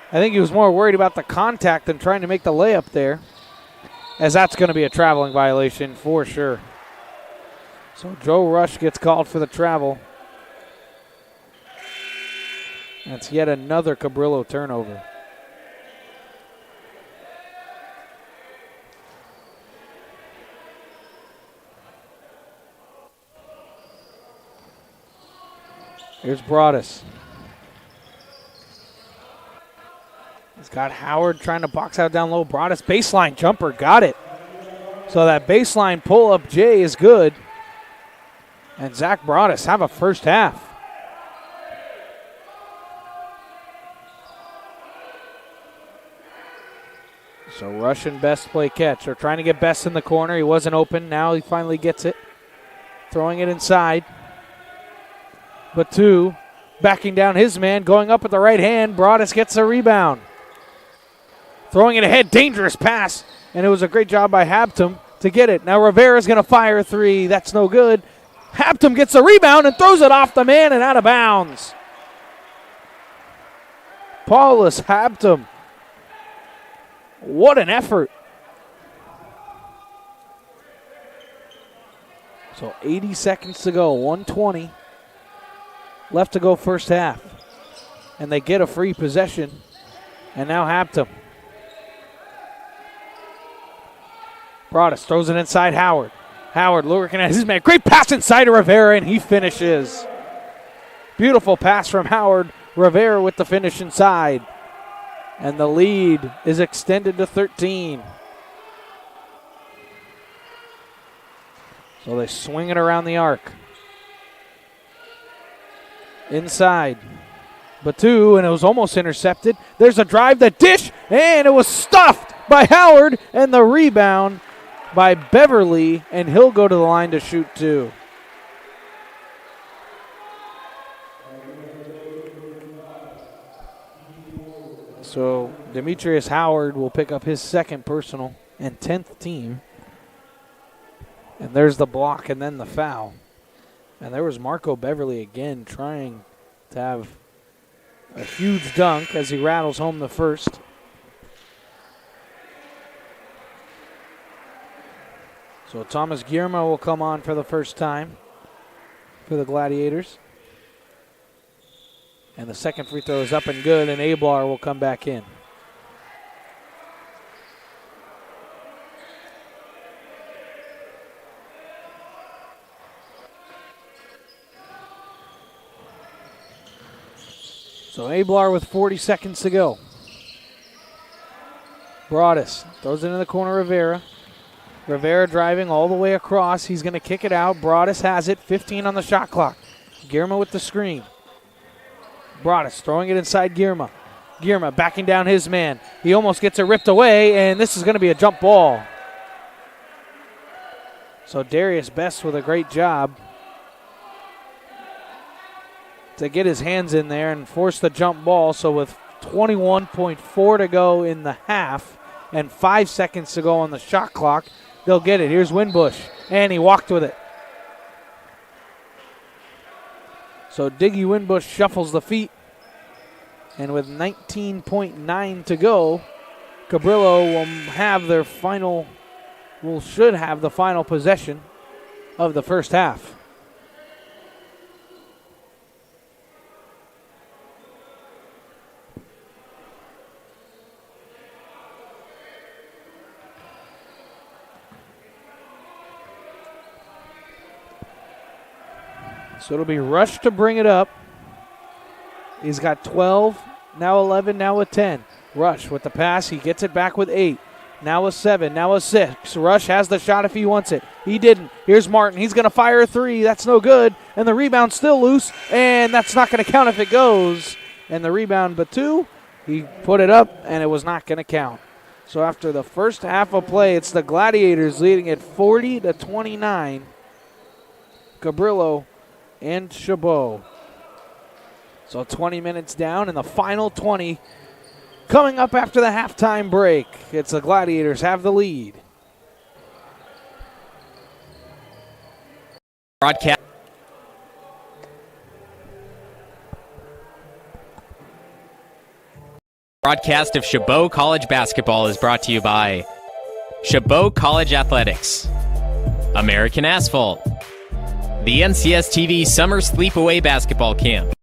I think he was more worried about the contact than trying to make the layup there, as that's going to be a traveling violation for sure. So Joe Rush gets called for the travel. That's yet another Cabrillo turnover. Here's Broadus. He's got Howard trying to box out down low. Broadus baseline jumper, got it. So that baseline pull-up J is good. And Zach Broadus have a first half. So Rush and Best play catch. They're trying to get Best in the corner. He wasn't open. Now he finally gets it. Throwing it inside. Batu backing down his man, going up with the right hand. Broadus gets a rebound. Throwing it ahead, dangerous pass. And it was a great job by Habtom to get it. Now Rivera's going to fire a 3. That's no good. Habtom gets a rebound and throws it off the man and out of bounds. Paulus Habtom. What an effort. So 80 seconds to go, 1:20 left to go first half. And they get a free possession. And now Habtom. Broadus throws it inside Howard. Howard looking at his man. Great pass inside to Rivera, and he finishes. Beautiful pass from Howard. Rivera with the finish inside. And the lead is extended to 13. So they swing it around the arc. Inside. Batu, and it was almost intercepted. There's a drive, the dish, and it was stuffed by Howard, and the rebound by Beverly, and he'll go to the line to shoot 2. So Demetrius Howard will pick up his second personal and 10th team. And there's the block and then the foul. And there was Marco Beverly again trying to have a huge dunk as he rattles home the first. So Thomas Guillermo will come on for the first time for the Gladiators. And the second free throw is up and good, and Ablar will come back in. So Ablar with 40 seconds to go. Broadus throws it in the corner, Rivera. Rivera driving all the way across. He's going to kick it out. Broadus has it. 15 on the shot clock. Guillermo with the screen. Broadus throwing it inside Guillermo. Guillermo backing down his man. He almost gets it ripped away, and this is going to be a jump ball. So Darius Best with a great job to get his hands in there and force the jump ball. So with 21.4 to go in the half and 5 seconds to go on the shot clock, they'll get it. Here's Winbush, and he walked with it. So Diggy Winbush shuffles the feet. And with 19.9 to go, Cabrillo should have the final possession of the first half. So it'll be Rush to bring it up. He's got 12, now 11, now a 10. Rush with the pass. He gets it back with 8. Now a 7, now a 6. Rush has the shot if he wants it. He didn't. Here's Martin. He's going to fire a 3. That's no good. And the rebound's still loose, and that's not going to count if it goes. And the rebound, Batu, He put it up, and it was not going to count. So after the first half of play, it's the Gladiators leading at 40-29. Cabrillo and Chabot. So 20 minutes down, and the final 20 coming up after the halftime break. It's the Gladiators have the lead. Broadcast of Chabot College Basketball is brought to you by Chabot College Athletics, American Asphalt, the NCS TV Summer Sleepaway Basketball Camp,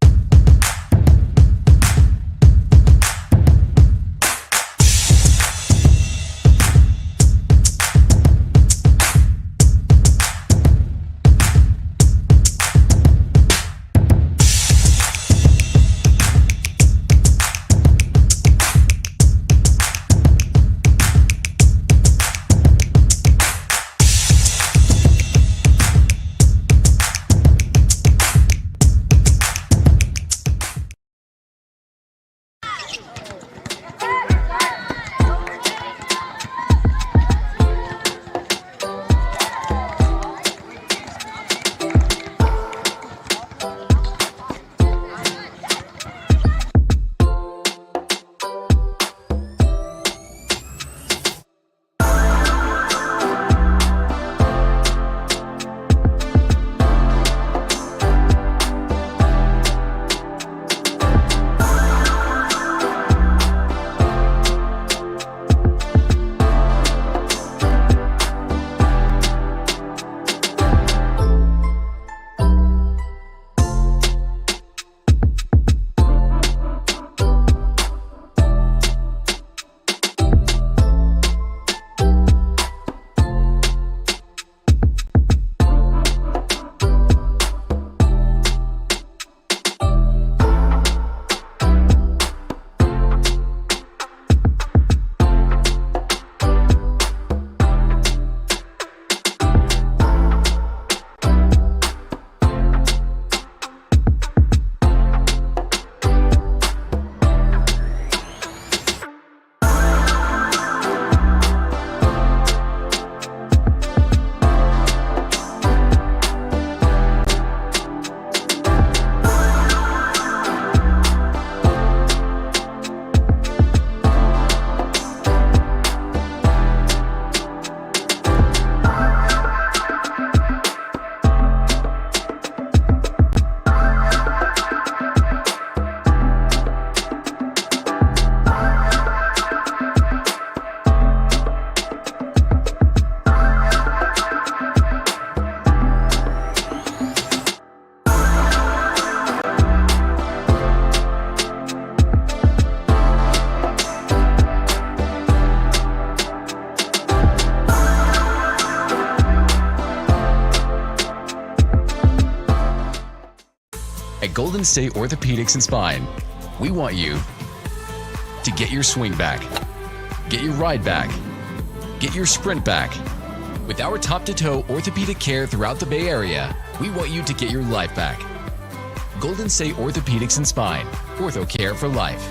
At Golden State Orthopedics and Spine, we want you to get your swing back, get your ride back, get your sprint back. With our top-to-toe orthopedic care throughout the Bay Area, we want you to get your life back. Golden State Orthopedics and Spine, ortho care for life.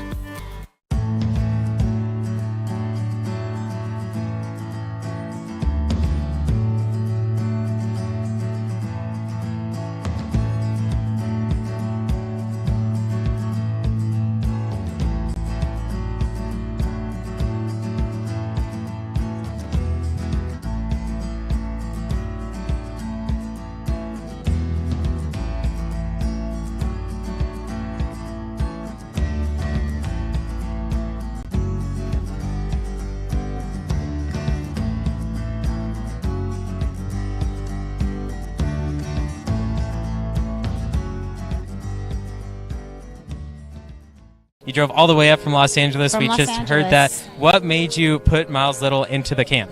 You drove all the way up from Los Angeles. From We Los just heard that. Angeles. What made you put Miles Little into the camp?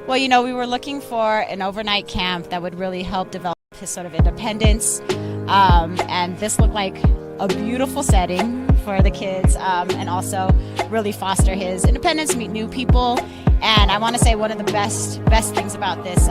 Well, you know, we were looking for an overnight camp that would really help develop his sort of independence. And this looked like a beautiful setting for the kids, and also really foster his independence, meet new people. And I want to say one of the best things about this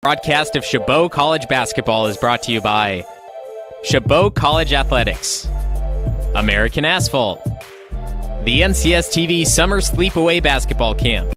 Broadcast of Chabot College Basketball is brought to you by Chabot College Athletics, American Asphalt, the NCS TV Summer Sleepaway Basketball Camp,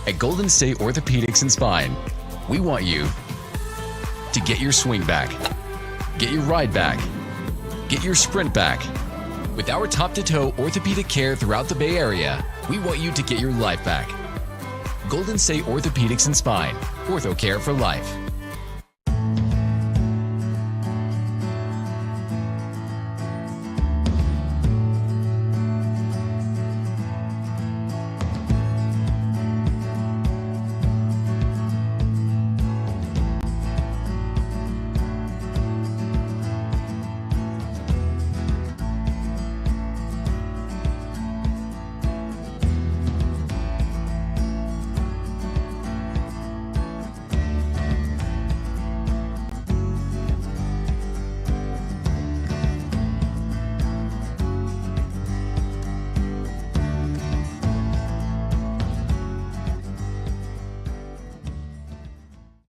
At Golden State Orthopedics and Spine, we want you to get your swing back, get your ride back, get your sprint back. With our top-to-toe orthopedic care throughout the Bay Area, we want you to get your life back. Golden State Orthopedics and Spine, Ortho Care for Life.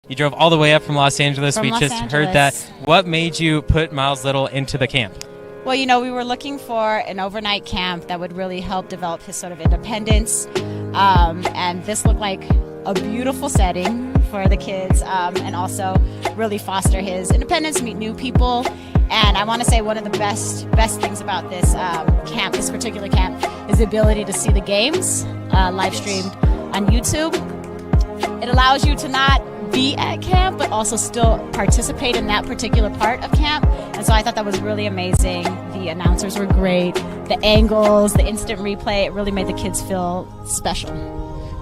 You drove all the way up from Los Angeles. From we Los just Angeles. heard that. What made you put Miles Little into the camp? Well, you know, we were looking for an overnight camp that would really help develop his sort of independence. And this looked like a beautiful setting for the kids and also really foster his independence, meet new people. And I want to say one of the best things about this camp, this particular camp, is the ability to see the games live streamed on YouTube. It allows you to not be at camp, but also still participate in that particular part of camp. And so I thought that was really amazing. The announcers were great. The angles, the instant replay, it really made the kids feel special.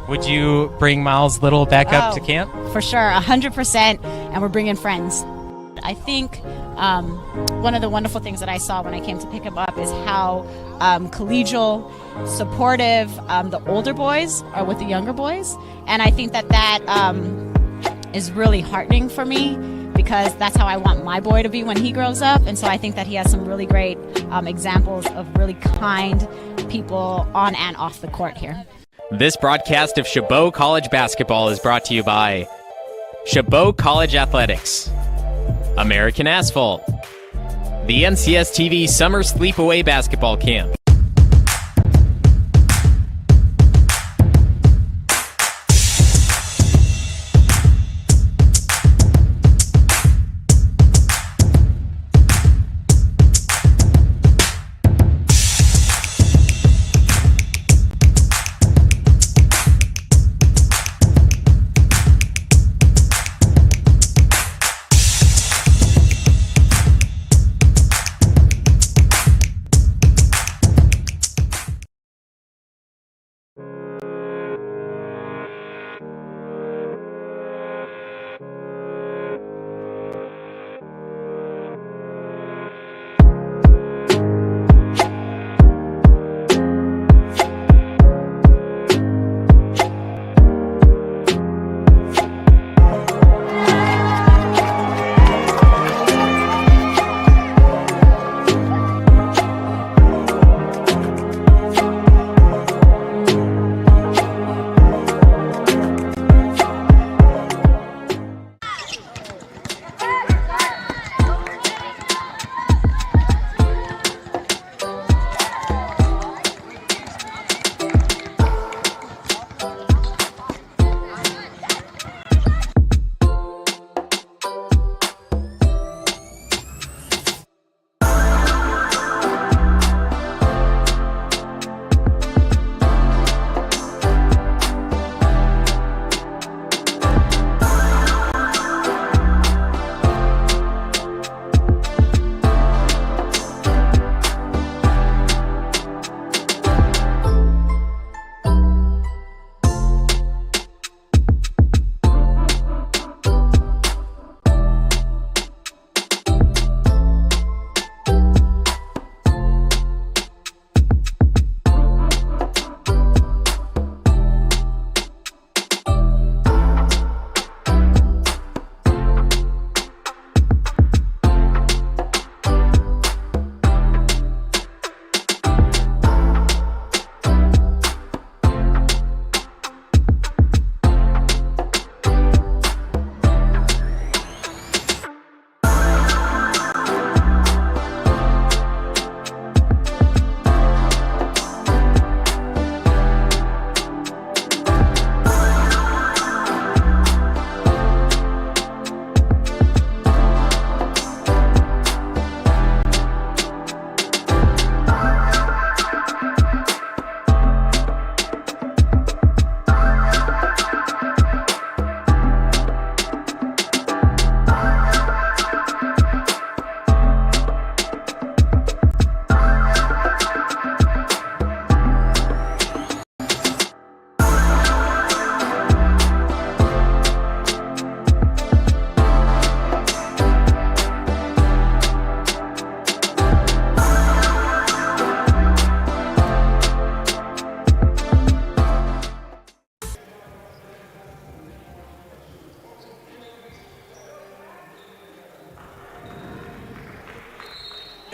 Would you bring Miles Little back up to camp? For sure, 100%. And we're bringing friends. I think one of the wonderful things that I saw when I came to pick him up is how collegial, supportive the older boys are with the younger boys. And I think that is really heartening for me, because that's how I want my boy to be when he grows up. And so I think that he has some really great examples of really kind people on and off the court here. This broadcast of Chabot College Basketball is brought to you by Chabot College Athletics, American Asphalt, the NCS TV Summer Sleepaway Basketball Camp,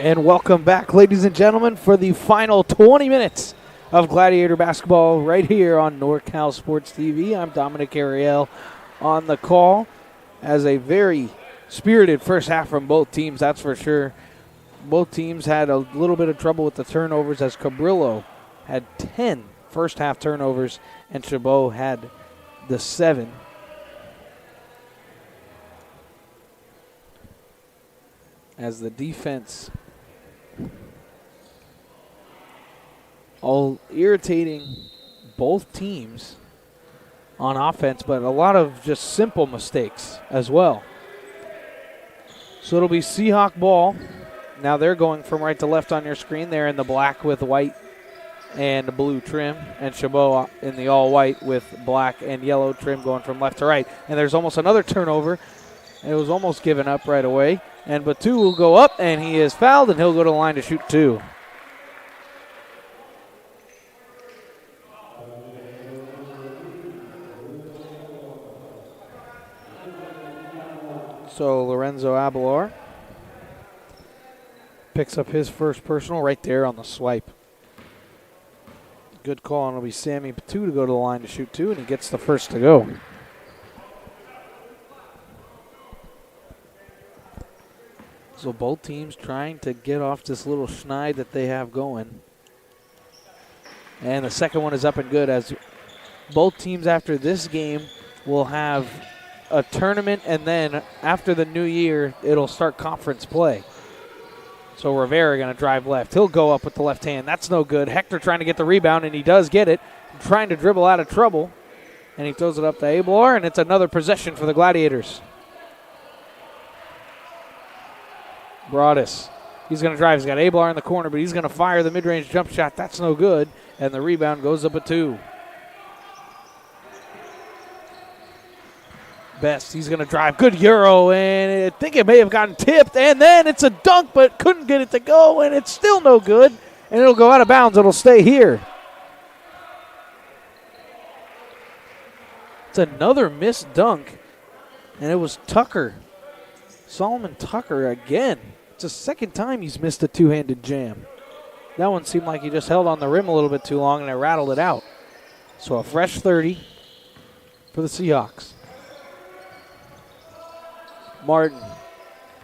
And welcome back, ladies and gentlemen, for the final 20 minutes of Gladiator Basketball right here on NorCal Sports TV. I'm Dominic Ariel on the call, as a very spirited first half from both teams, that's for sure. Both teams had a little bit of trouble with the turnovers, as Cabrillo had 10 first half turnovers and Chabot had the 7. as the defense all irritating both teams on offense, but a lot of just simple mistakes as well. So it'll be Seahawk ball. Now they're going from right to left on your screen. They're in the black with white and blue trim, and Chabot in the all-white with black and yellow trim going from left to right. And there's almost another turnover. It was almost given up right away. And Batu will go up, and he is fouled, and he'll go to the line to shoot 2. So Lorenzo Abelar picks up his first personal right there on the swipe. Good call, and it'll be Sammy Batu to go to the line to shoot 2, and he gets the first to go. So both teams trying to get off this little schneid that they have going. And the second one is up and good, as both teams after this game will have a tournament, and then after the new year, it'll start conference play. So Rivera going to drive left. He'll go up with the left hand. That's no good. Hector trying to get the rebound, and he does get it. Trying to dribble out of trouble, and he throws it up to Ablar, and it's another possession for the Gladiators. Broadus. He's going to drive. He's got Ablar in the corner, but he's going to fire the mid-range jump shot. That's no good, and the rebound goes up a 2. Best, he's going to drive. Good Euro, and I think it may have gotten tipped, and then it's a dunk, but couldn't get it to go, and it's still no good, and it'll go out of bounds. It'll stay here. It's another missed dunk, and it was Tucker. Solomon Tucker again. It's the second time he's missed a two-handed jam. That one seemed like he just held on the rim a little bit too long, and it rattled it out. So a fresh 30 for the Seahawks. Martin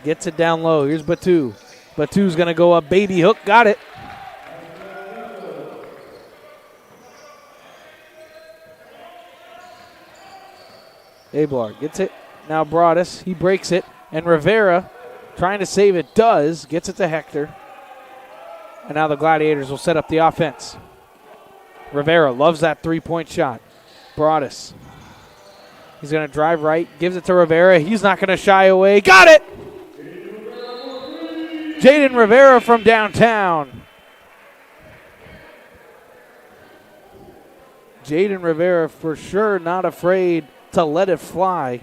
gets it down low. Here's Batu. Batu's going to go up. Baby hook. Got it. Ablar gets it. Now Broadus. He breaks it. And Rivera trying to save it. Does. Gets it to Hector. And now the Gladiators will set up the offense. Rivera loves that three-point shot. Broadus. He's going to drive right, gives it to Rivera. He's not going to shy away. Got it! Jaden Rivera from downtown. Jaden Rivera for sure not afraid to let it fly.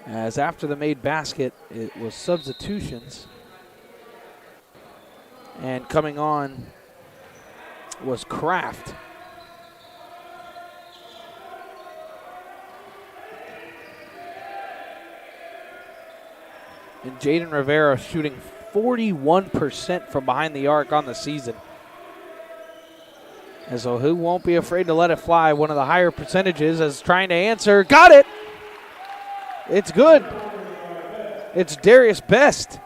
As after the made basket, it was substitutions. And coming on was Kraft. And Jaden Rivera shooting 41% from behind the arc on the season. And so who won't be afraid to let it fly? One of the higher percentages is trying to answer. Got it! It's good. It's Darius Best.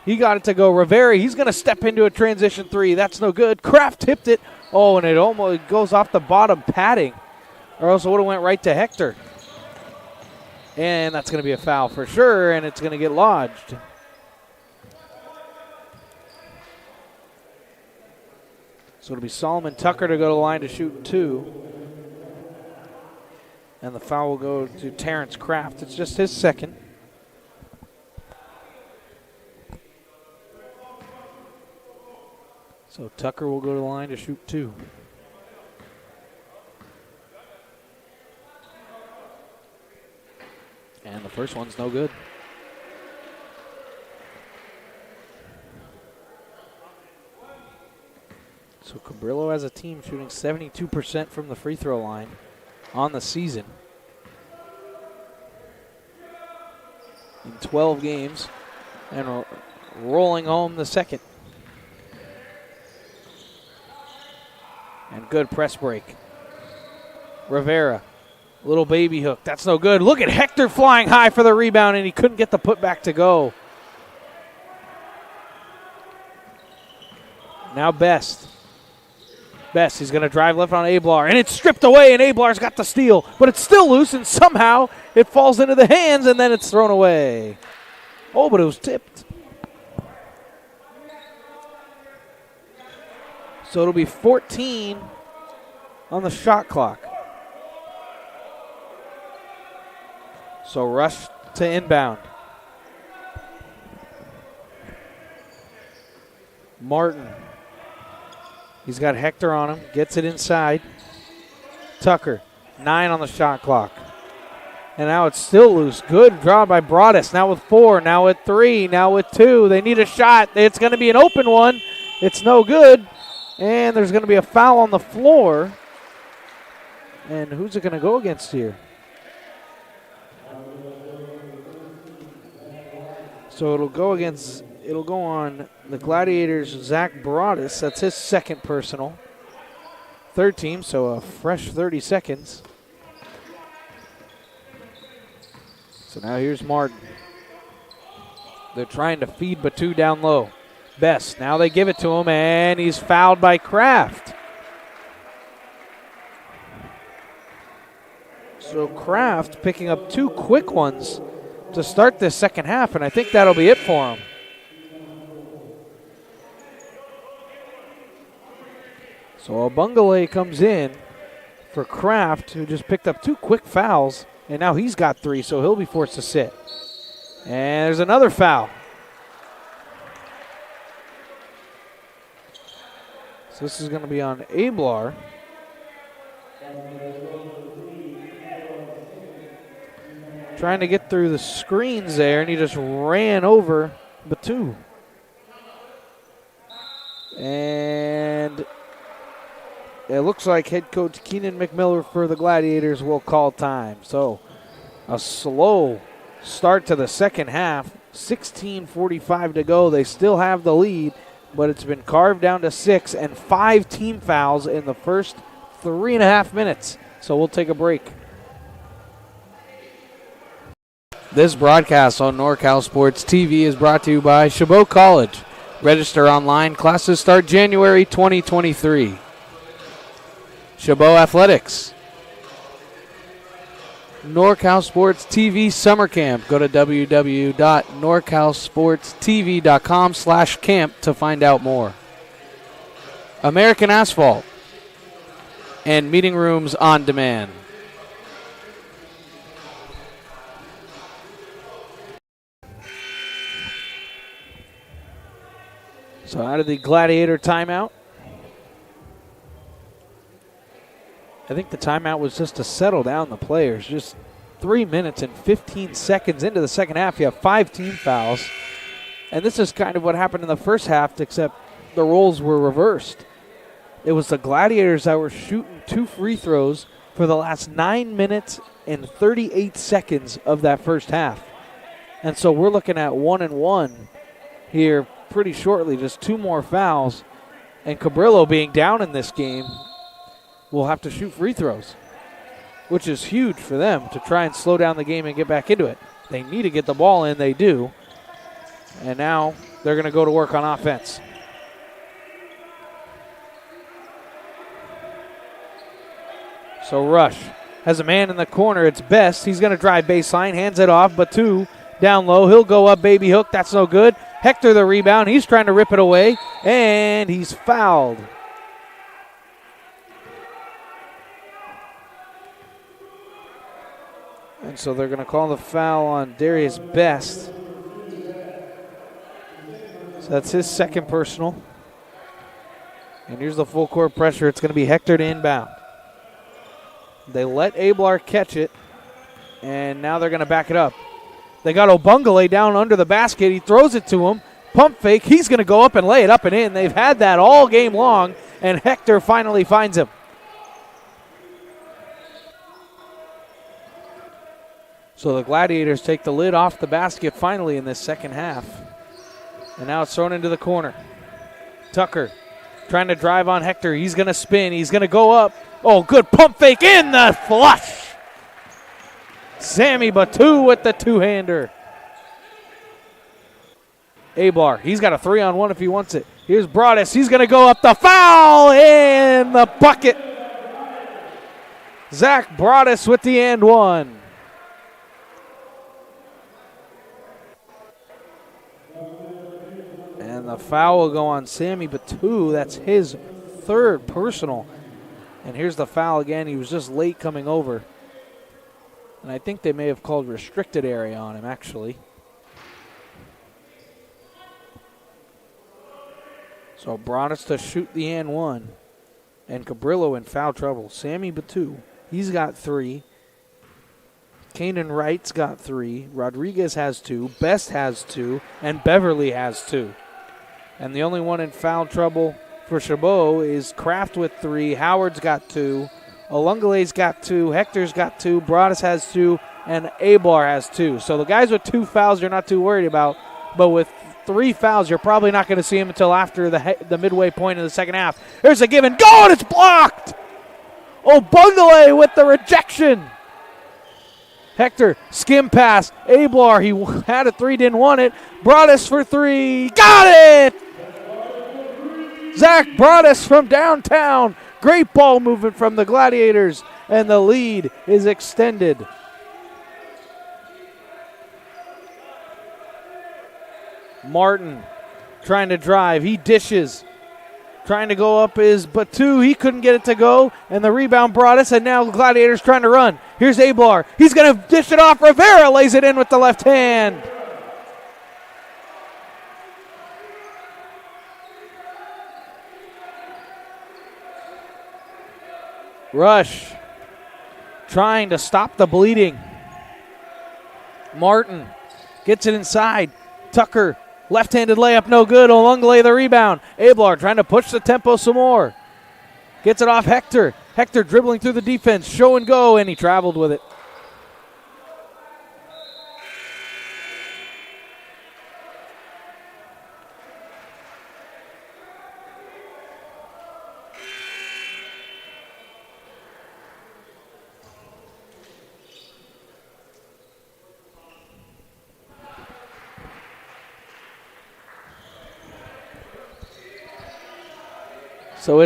He got it to go. Rivera, he's going to step into a transition 3. That's no good. Kraft tipped it. Oh, and it almost goes off the bottom padding. Or else it would have went right to Hector. And that's going to be a foul for sure, and it's going to get lodged. So it'll be Solomon Tucker to go to the line to shoot 2. And the foul will go to Terrence Kraft. It's just his second. So Tucker will go to the line to shoot 2. And the first one's no good. So Cabrillo as a team shooting 72% from the free throw line on the season. In 12 games, and rolling home the second. And good press break. Rivera, little baby hook. That's no good. Look at Hector flying high for the rebound, and he couldn't get the putback to go. Now Best. Best, he's going to drive left on Ablar, and it's stripped away, and Ablar's got the steal, but it's still loose, and somehow it falls into the hands, and then it's thrown away. Oh, but it was tipped. So it'll be 14 on the shot clock. So rush to inbound. Martin. He's got Hector on him. Gets it inside. Tucker. 9 on the shot clock. And now it's still loose. Good draw by Broadus. Now with 4. Now with 3. Now with 2. They need a shot. It's going to be an open one. It's no good. And there's going to be a foul on the floor. And who's it going to go against here? So it'll go on the Gladiators' Zach Broadus. That's his second personal. Third team, so a fresh 30 seconds. So now here's Martin. They're trying to feed Batu down low. Best, now they give it to him, and he's fouled by Kraft. So Kraft picking up 2 quick ones to start this second half, and I think that'll be it for him. So Obungale comes in for Kraft, who just picked up 2 quick fouls, and now he's got 3, so he'll be forced to sit. And there's another foul. So this is going to be on Ablar. Trying to get through the screens there, and he just ran over Batu. And it looks like head coach Keenan McMiller for the Gladiators will call time. So a slow start to the second half. 16:45 to go. They still have the lead, but it's been carved down to 6 and 5 team fouls in the first 3.5 minutes. So we'll take a break. This broadcast on NorCal Sports TV is brought to you by Chabot College. Register online. Classes start January 2023. Chabot Athletics. NorCal Sports TV Summer Camp. Go to www.norcalsportstv.com/camp to find out more. American Asphalt and Meeting Rooms on Demand. So out of the Gladiator timeout. I think the timeout was just to settle down the players. Just 3 minutes and 15 seconds into the second half, you have 5 team fouls. And this is kind of what happened in the first half, except the roles were reversed. It was the Gladiators that were shooting 2 free throws for the last 9 minutes and 38 seconds of that first half. And so we're looking at 1-1 here pretty shortly, just 2 more fouls. And Cabrillo being down in this game will have to shoot free throws, which is huge for them to try and slow down the game and get back into it. They need to get the ball in, they do. And now they're going to go to work on offense. So Rush has a man in the corner. It's Best. He's going to drive baseline, hands it off. Batu down low. He'll go up, baby hook. That's no good. Hector the rebound. He's trying to rip it away, and he's fouled. And so they're going to call the foul on Darius Best. So that's his second personal. And here's the full court pressure. It's going to be Hector to inbound. They let Ablar catch it, and now they're going to back it up. They got Obungale down under the basket. He throws it to him. Pump fake. He's going to go up and lay it up and in. They've had that all game long, and Hector finally finds him. So the Gladiators take the lid off the basket finally in this second half. And now it's thrown into the corner. Tucker trying to drive on Hector. He's going to spin. He's going to go up. Oh, good pump fake in the flush. Sammy Batu with the two-hander. Ablar, he's got a 3-on-1 if he wants it. Here's Broadus. He's going to go up the foul in the bucket. Zach Broadus with the and one. And the foul will go on Sammy Batu. That's his third personal. And here's the foul again. He was just late coming over. And I think they may have called restricted area on him, actually. So Broadus to shoot the and one. And Cabrillo in foul trouble. Sammy Batu, he's got 3. Kanan Wright's got 3. Rodriguez has 2. Best has 2. And Beverly has 2. And the only one in foul trouble for Chabot is Kraft with 3. Howard's got 2. Olungale's got 2. Hector's got 2. Broadus has 2. And Ablar has 2. So the guys with 2 fouls you're not too worried about. But with 3 fouls, you're probably not going to see him until after the midway point of the second half. There's a give and go, and it's blocked. Obungale with the rejection. Hector, skim pass. Ablar, he had a 3, didn't want it. Broadus for 3. Got it! Zach Broadus from downtown. Great ball movement from the Gladiators, and the lead is extended. Martin trying to drive. He dishes. Trying to go up is Batu. He couldn't get it to go. And the rebound brought us, and now the Gladiators trying to run. Here's Ablar. He's going to dish it off. Rivera lays it in with the left hand. Rush trying to stop the bleeding. Martin gets it inside. Tucker, left-handed layup, no good. Olungale the rebound. Ablar trying to push the tempo some more. Gets it off Hector. Hector dribbling through the defense. Show and go, and he traveled with it. So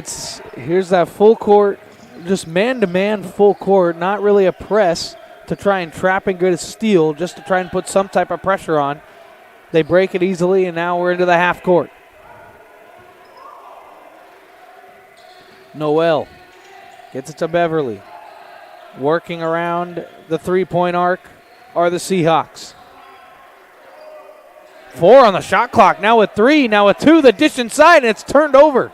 here's that full court, just man-to-man full court, not really a press to try and trap and get a steal, just to try and put some type of pressure on. They break it easily, and now we're into the half court. Noel gets it to Beverly. Working around the three-point arc are the Seahawks. 4 on the shot clock, now with 3, now with 2, the dish inside, and it's turned over.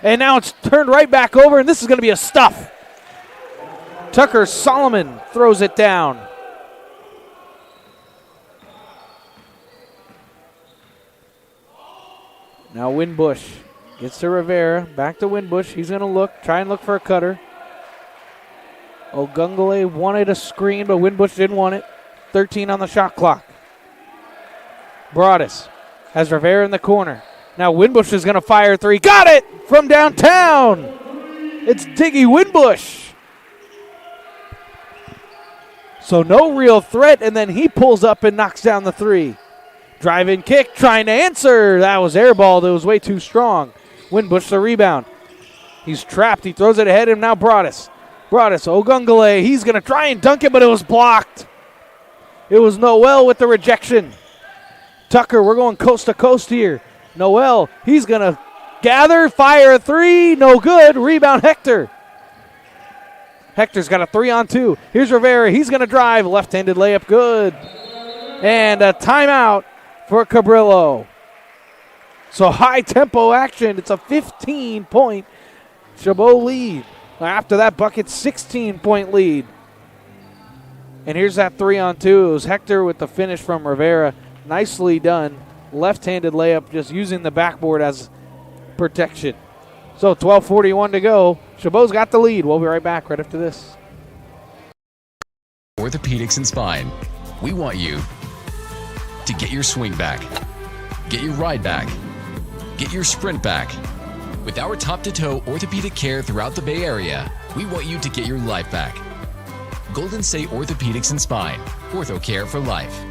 And now it's turned right back over, and this is going to be a stuff. Tucker Solomon throws it down. Now Winbush gets to Rivera. Back to Winbush. He's going to try and look for a cutter. Ogungale wanted a screen, but Winbush didn't want it. 13 on the shot clock. Broadus has Rivera in the corner. Now Winbush is going to fire 3. Got it from downtown. It's Diggy Winbush. So no real threat, and then he pulls up and knocks down the 3. Drive-in kick, trying to answer. That was airballed. It was way too strong. Winbush the rebound. He's trapped. He throws it ahead of him. Now Broadus. Ogungale. He's going to try and dunk it, but it was blocked. It was Noel with the rejection. Tucker, we're going coast to coast here. Noel, he's going to gather, fire 3, no good. Rebound Hector. Hector's got a 3-on-2. Here's Rivera. He's going to drive. Left-handed layup, good. And a timeout for Cabrillo. So high-tempo action. It's a 15-point Chabot lead. After that bucket, 16-point lead. And here's that 3-on-2. It was Hector with the finish from Rivera. Nicely done. Left-handed layup, just using the backboard as protection. So 12:41 to go. Chabot's got the lead. We'll be right back right after this. Orthopedics and Spine. We want you to get your swing back, get your ride back, get your sprint back. With our top-to-toe orthopedic care throughout the Bay Area, we want you to get your life back. Golden State Orthopedics and Spine. Ortho care for life.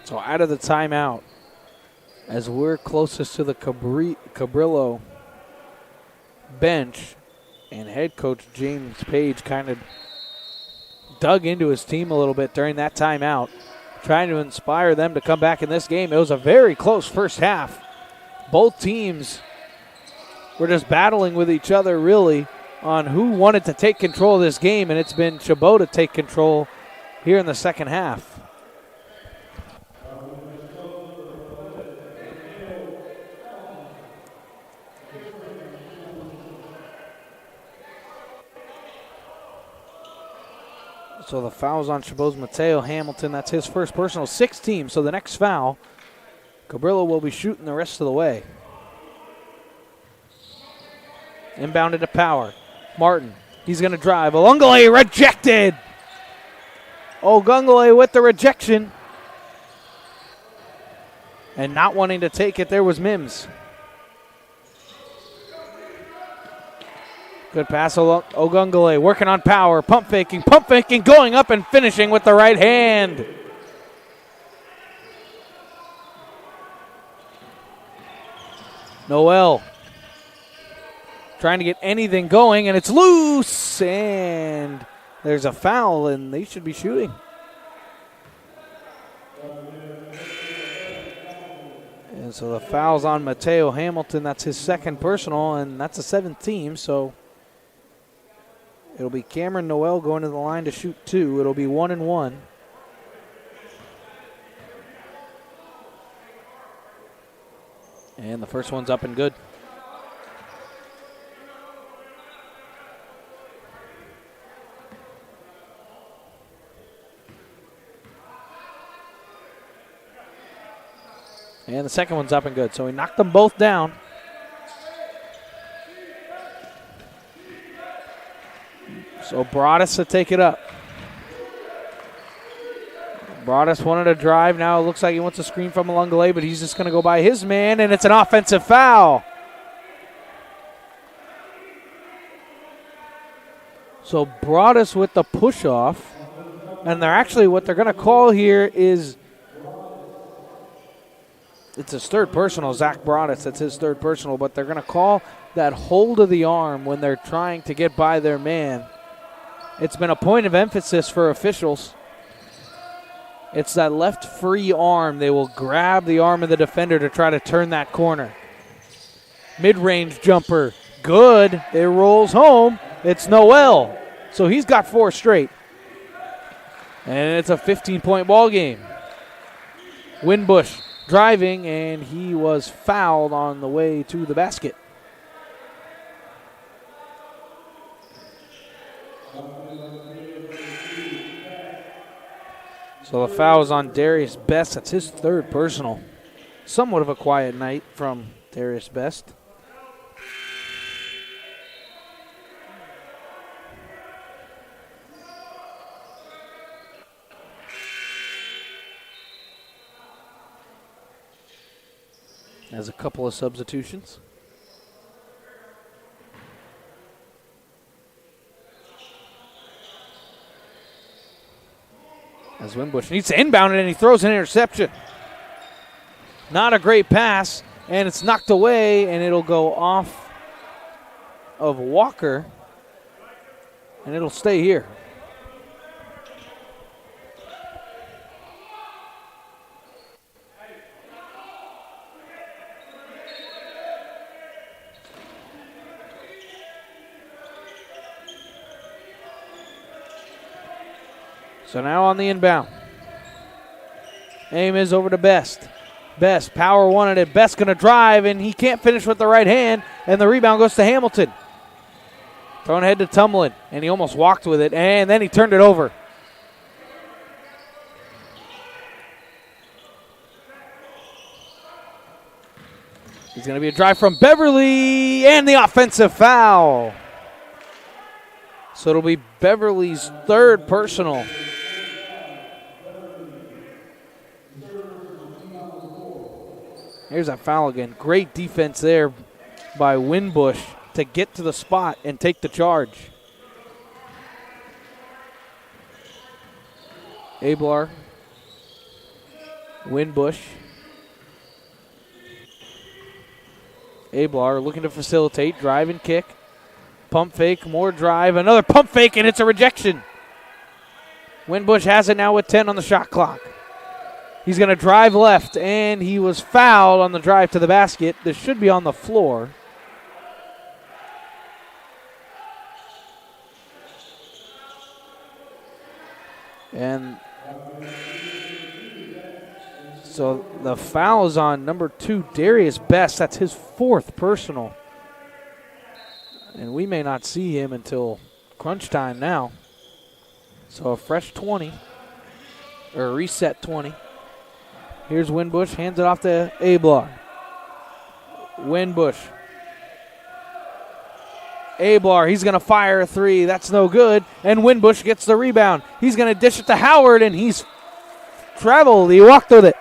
So out of the timeout, as we're closest to the Cabrillo bench, and head coach James Page kind of dug into his team a little bit during that timeout, trying to inspire them to come back in this game. It was a very close first half. Both teams were just battling with each other, really, on who wanted to take control of this game, and it's been Chabot to take control here in the second half. So the foul's on Chabot's Mateo Hamilton. That's his first personal, 6 teams. So the next foul, Cabrillo will be shooting the rest of the way. Inbounded to Power. Martin, he's going to drive. Olungale rejected. Olungale with the rejection. And not wanting to take it, there was Mims. Good pass, Ogungale working on Power, pump faking, going up and finishing with the right hand. Noel trying to get anything going, and it's loose, and there's a foul, and they should be shooting. And so the foul's on Mateo Hamilton. That's his second personal, and that's a 7th team, so it'll be Cameron Noel going to the line to shoot 2. It'll be 1-1. And the first one's up and good. And the second one's up and good. So he knocked them both down. So Broadus to take it up. Broadus wanted to drive. Now it looks like he wants a screen from Olungale, but he's just going to go by his man, and it's an offensive foul. So Broadus with the push-off, and they're actually, what they're going to call here is, it's his third personal, Zach Broadus. That's his third personal, but they're going to call that hold of the arm when they're trying to get by their man. It's been a point of emphasis for officials. It's that left free arm. They will grab the arm of the defender to try to turn that corner. Mid-range jumper, good. It rolls home. It's Noel. So he's got 4 straight. And it's a 15-point ball game. Winbush driving, and he was fouled on the way to the basket. So the foul is on Darius Best. That's his third personal. Somewhat of a quiet night from Darius Best. Has a couple of substitutions. As Winbush needs to inbound it, and he throws an interception. Not a great pass, and it's knocked away, and it'll go off of Walker, and it'll stay here. So now on the inbound. Aim is over to Best. Best, Power wanted it. Best going to drive, and he can't finish with the right hand, and the rebound goes to Hamilton. Thrown ahead to Tumlin, and he almost walked with it, and then he turned it over. It's going to be a drive from Beverly, and the offensive foul. So it'll be Beverly's third personal. Here's that foul again. Great defense there by Winbush to get to the spot and take the charge. Ablar Winbush. Ablar looking to facilitate. Drive and kick. Pump fake. More drive. Another pump fake, and it's a rejection. Winbush has it now with 10 on the shot clock. He's going to drive left, and he was fouled on the drive to the basket. This should be on the floor. And so the foul is on number 2, Darius Best. That's his 4th personal. And we may not see him until crunch time now. So a fresh 20, or a reset 20. Here's Winbush, hands it off to Ablar. Winbush. Ablar, he's going to fire a 3. That's no good. And Winbush gets the rebound. He's going to dish it to Howard, and he's traveled. He walked with it.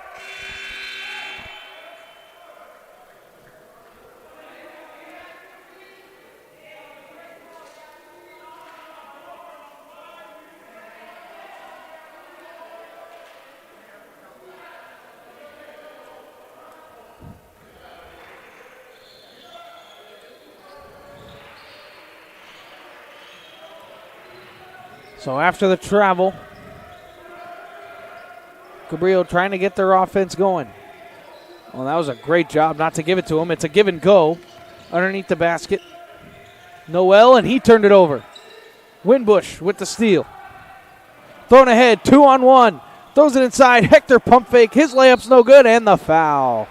So after the travel, Cabrillo trying to get their offense going. Well, that was a great job not to give it to him. It's a give and go underneath the basket. Noel, and he turned it over. Winbush with the steal. Thrown ahead, 2-on-1. Throws it inside. Hector pump fake. His layup's no good, and the foul.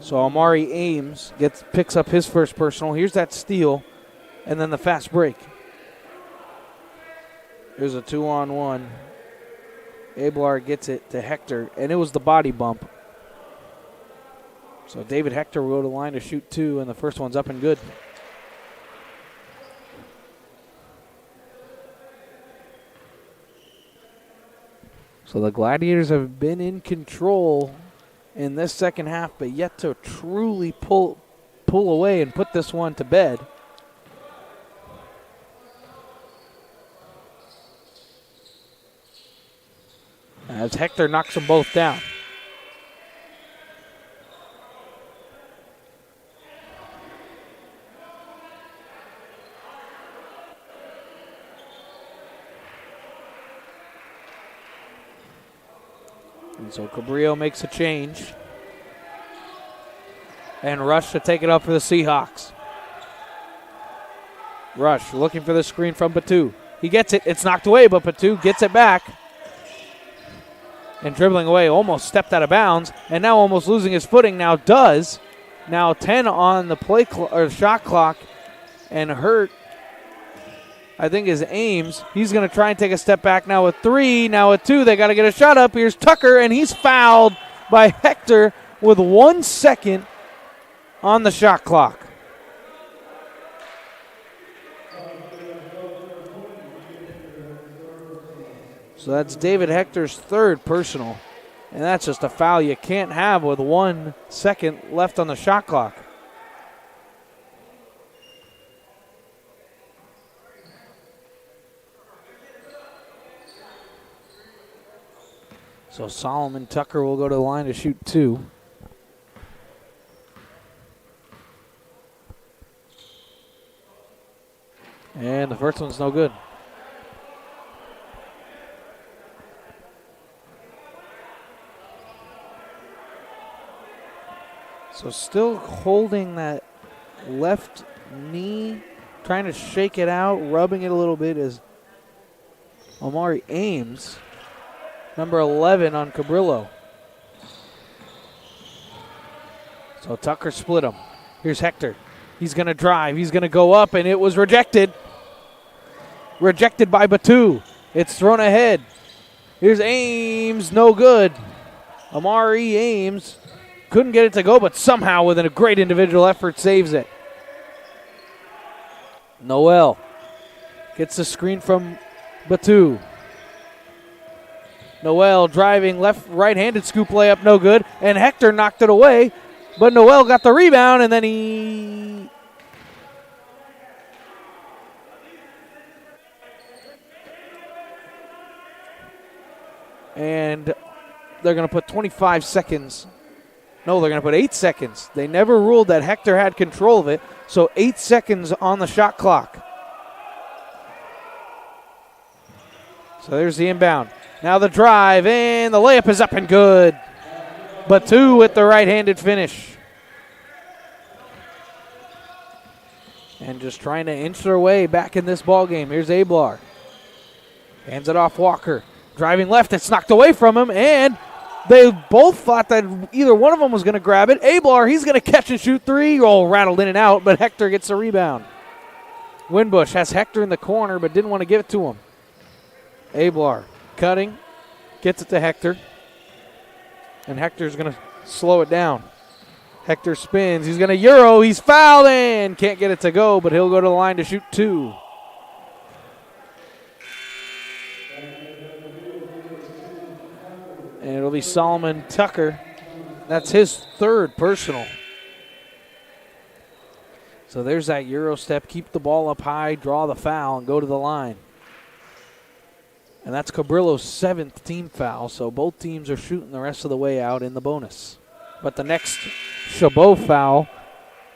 So Amari Ames picks up his first personal. Here's that steal, and then the fast break. Here's a 2-on-1. Ablar gets it to Hector, and it was the body bump. So David Hector will go to the line to shoot 2, and the first one's up and good. So the Gladiators have been in control in this second half, but yet to truly pull away and put this one to bed. As Hector knocks them both down. And so Cabrillo makes a change. And Rush to take it up for the Seahawks. Rush looking for the screen from Batu. He gets it. It's knocked away, but Batu gets it back. And dribbling away, almost stepped out of bounds. And now almost losing his footing. Now does. Now 10 on the shot clock. And hurt, I think, is Ames. He's going to try and take a step back now with 3. Now with 2, they got to get a shot up. Here's Tucker, and he's fouled by Hector with 1 second on the shot clock. So that's David Hector's 3rd personal, and that's just a foul you can't have with 1 second left on the shot clock. So Solomon Tucker will go to the line to shoot 2. And the first one's no good. So still holding that left knee, trying to shake it out, rubbing it a little bit is Amari Ames, number 11 on Cabrillo. So Tucker split him. Here's Hector. He's going to drive. He's going to go up, and it was rejected. Rejected by Batu. It's thrown ahead. Here's Ames. No good. Amari Ames couldn't get it to go, but somehow with a great individual effort saves it. Noel gets the screen from Batu. Noel driving right-handed scoop layup, no good. And Hector knocked it away. But Noel got the rebound, and then he... And they're going to put 25 seconds. No, they're going to put 8 seconds. They never ruled that Hector had control of it, so 8 seconds on the shot clock. So there's the inbound. Now the drive, and the layup is up and good. Batu with the right-handed finish. And just trying to inch their way back in this ball game. Here's Ablar. Hands it off Walker. Driving left, it's knocked away from him, and they both thought that either one of them was going to grab it. Ablar, he's going to catch and shoot three. Oh, rattled in and out, but Hector gets the rebound. Winbush has Hector in the corner, but didn't want to give it to him. Ablar cutting, gets it to Hector, and Hector's going to slow it down. Hector spins, he's going to Euro, he's fouled and can't get it to go, but he'll go to the line to shoot two. And it'll be Solomon Tucker. That's his third personal. So there's that Euro step, keep the ball up high, draw the foul, and go to the line. And that's Cabrillo's 7th team foul, so both teams are shooting the rest of the way out in the bonus. But the next Chabot foul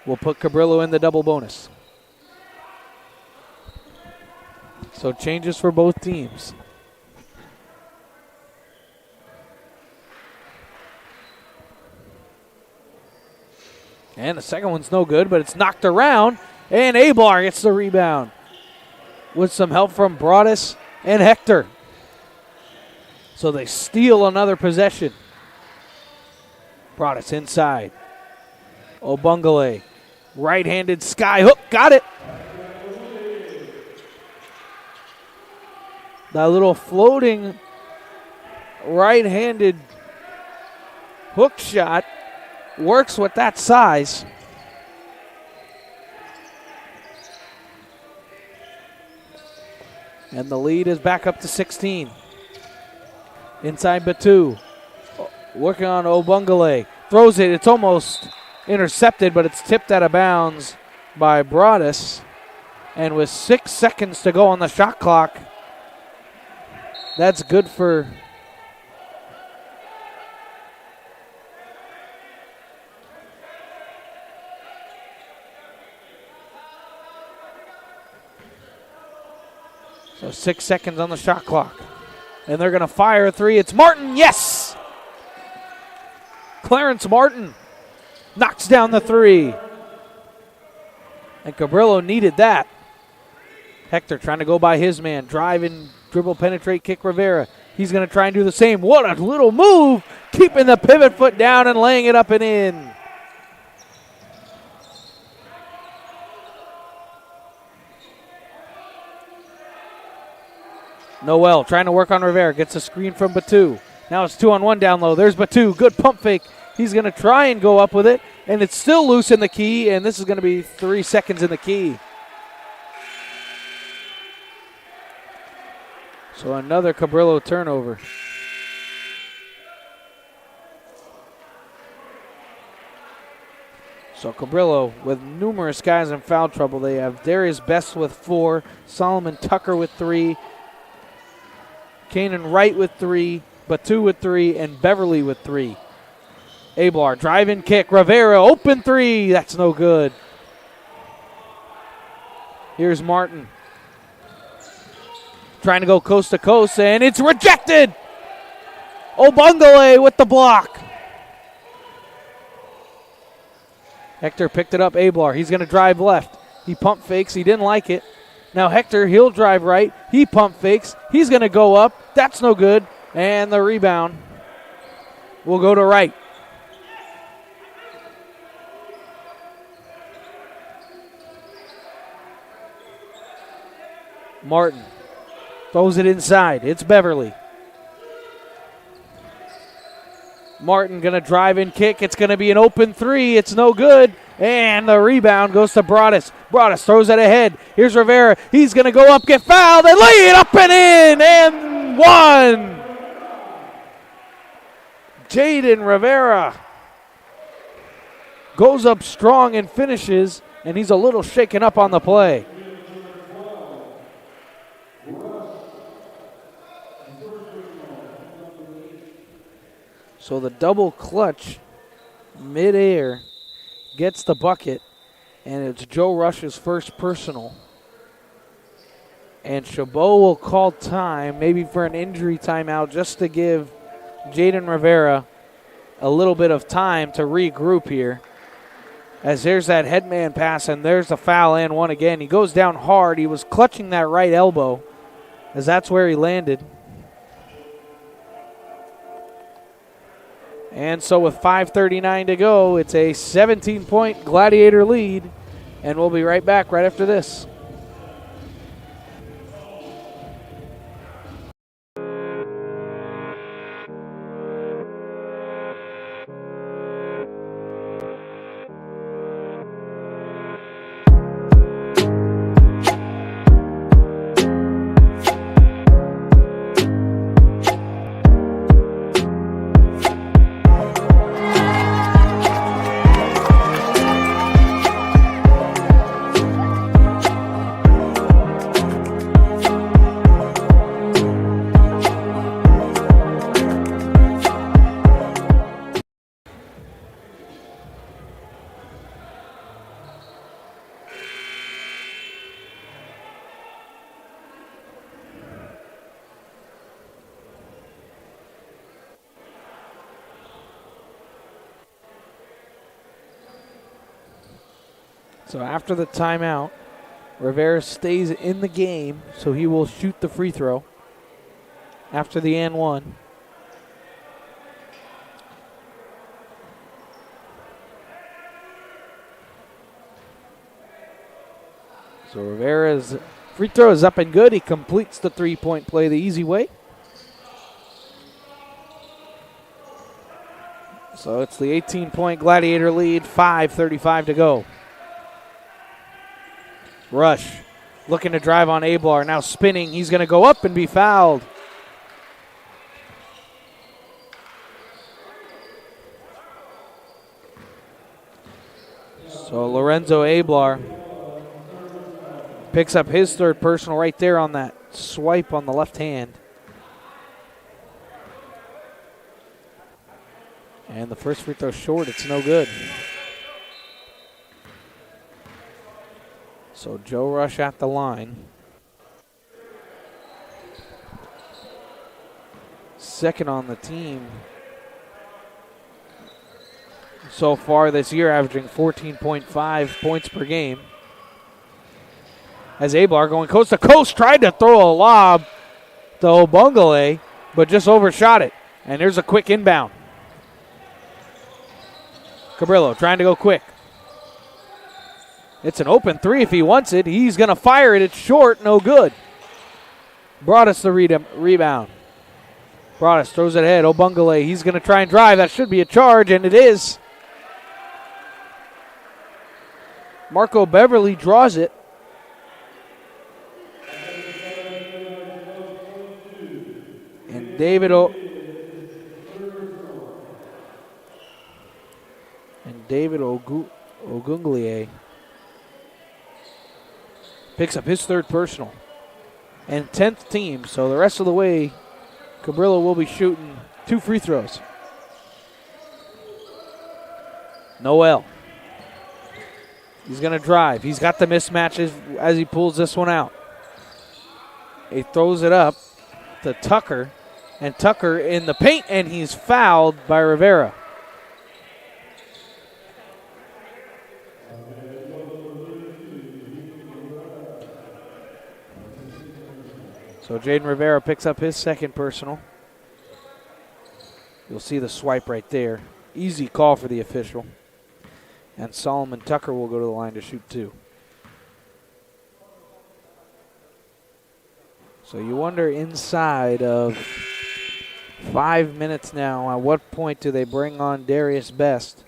will put Cabrillo in the double bonus. So changes for both teams. And the second one's no good, but it's knocked around, and Ablar gets the rebound with some help from Broadus and Hector. So they steal another possession. Broadus inside. Obungale. Right-handed sky hook. Got it. That little floating right-handed hook shot works with that size. And the lead is back up to 16. Inside Batu. Working on Obungale. Throws it. It's almost intercepted, but it's tipped out of bounds by Broadus. And with 6 seconds to go on the shot clock, that's good for... So 6 seconds on the shot clock. And they're going to fire a three. It's Martin. Yes! Clarence Martin knocks down the three. And Cabrillo needed that. Hector trying to go by his man. Drive and dribble, penetrate, kick Rivera. He's going to try and do the same. What a little move. Keeping the pivot foot down and laying it up and in. Noel trying to work on Rivera. Gets a screen from Batu. Now it's 2-on-1 down low. There's Batu. Good pump fake. He's going to try and go up with it. And it's still loose in the key. And this is going to be 3 seconds in the key. So another Cabrillo turnover. So Cabrillo with numerous guys in foul trouble. They have Darius Best with 4. Solomon Tucker with 3. Kanan Wright with 3, Batu with 3, and Beverly with 3. Ablar, drive and kick. Rivera, open 3. That's no good. Here's Martin. Trying to go coast to coast, and it's rejected. Obungale with the block. Hector picked it up. Ablar, he's going to drive left. He pump fakes. He didn't like it. Now Hector, he'll drive right. He pump fakes. He's going to go up. That's no good. And the rebound will go to Wright. Martin throws it inside. It's Beverly. Martin going to drive and kick. It's going to be an open 3. It's no good. And the rebound goes to Broadus. Broadus throws it ahead. Here's Rivera. He's going to go up, get fouled, and lay it up and in. And one. Jaden Rivera. goes up strong and finishes, and he's a little shaken up on the play. So the double clutch midair gets the bucket, and it's Joe Rush's first personal. And Chabot will call time, maybe for an injury timeout, just to give Jaden Rivera a little bit of time to regroup here. As there's that headman pass, and there's the foul and one again. He goes down hard. He was clutching that right elbow, as that's where he landed. And so with 5:39 to go, it's a 17-point Gladiator lead, and we'll be right back right after this. So after the timeout, Rivera stays in the game, so he will shoot the free throw after the and one. So Rivera's free throw is up and good. He completes the three-point play the easy way. So it's the 18-point Gladiator lead, 5:35 to go. Rush looking to drive on Ablar, now spinning. He's going to go up and be fouled. So Lorenzo Ablar picks up his third personal right there on that swipe on the left hand. And the first free throw short, it's no good. So Joe Rush at the line. Second on the team so far this year, averaging 14.5 points per game. As Ablar going coast to coast, tried to throw a lob to Obungale, but just overshot it. And there's a quick inbound. Cabrillo trying to go quick. It's an open three if he wants it. He's going to fire it. It's short, no good. Broadus the rebound. Broadus throws it ahead. Obungale, he's going to try and drive. That should be a charge, and it is. Marco Beverly draws it. And David Ogunglier picks up his third personal and 10th team. So the rest of the way, Cabrillo will be shooting two free throws. Noel. He's going to drive. He's got the mismatches as he pulls this one out. He throws it up to Tucker, and Tucker in the paint, and he's fouled by Rivera. So Jaden Rivera picks up his second personal. You'll see the swipe right there. Easy call for the official. And Solomon Tucker will go to the line to shoot two. So you wonder inside of 5 minutes now, at what point do they bring on Darius Best,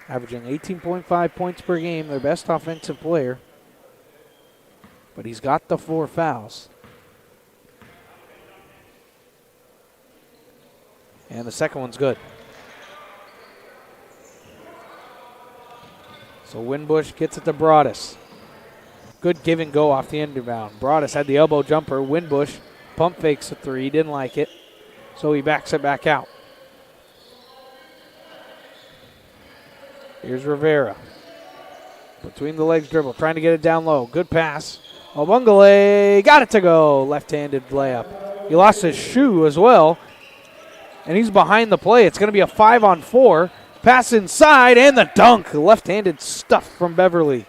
averaging 18.5 points per game, their best offensive player. But he's got the 4 fouls. And the second one's good. So Winbush gets it to Broadus. Good give and go off the end rebound. Broadus had the elbow jumper. Winbush pump fakes a three. Didn't like it. So he backs it back out. Here's Rivera. Between the legs dribble. Trying to get it down low. Good pass. Obungale got it to go. Left-handed layup. He lost his shoe as well. And he's behind the play. It's going to be a 5-on-4. Pass inside and the dunk. Left-handed stuff from Beverly.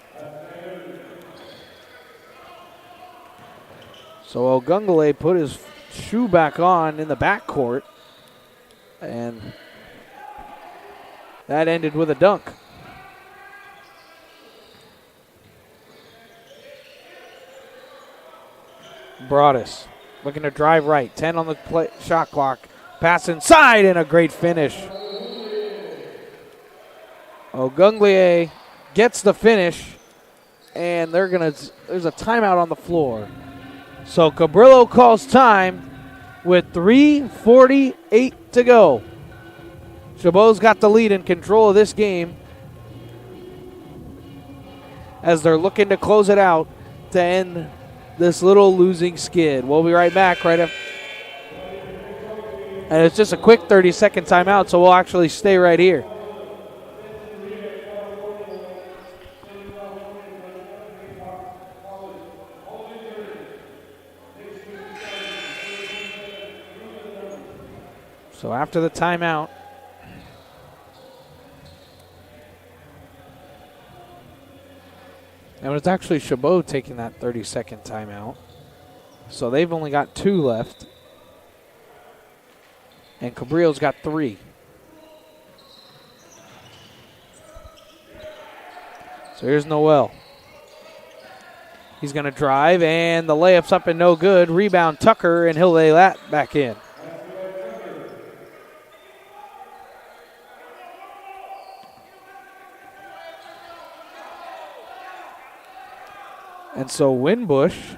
So Ogungale put his shoe back on in the backcourt. And that ended with a dunk. Broadus looking to drive right. 10 on the shot clock. Pass inside and a great finish. Ogunglier gets the finish, and there's a timeout on the floor. So Cabrillo calls time with 3:48 to go. Chabot's got the lead and control of this game as they're looking to close it out to end this little losing skid. We'll be right back right after. And it's just a quick 30-second timeout, so we'll actually stay right here. So after the timeout, and it's actually Chabot taking that 30-second timeout. So they've only got 2 left. And Cabrillo's got 3. So here's Noel. He's going to drive, and the layup's up and no good. Rebound Tucker, and he'll lay that back in. And so Winbush,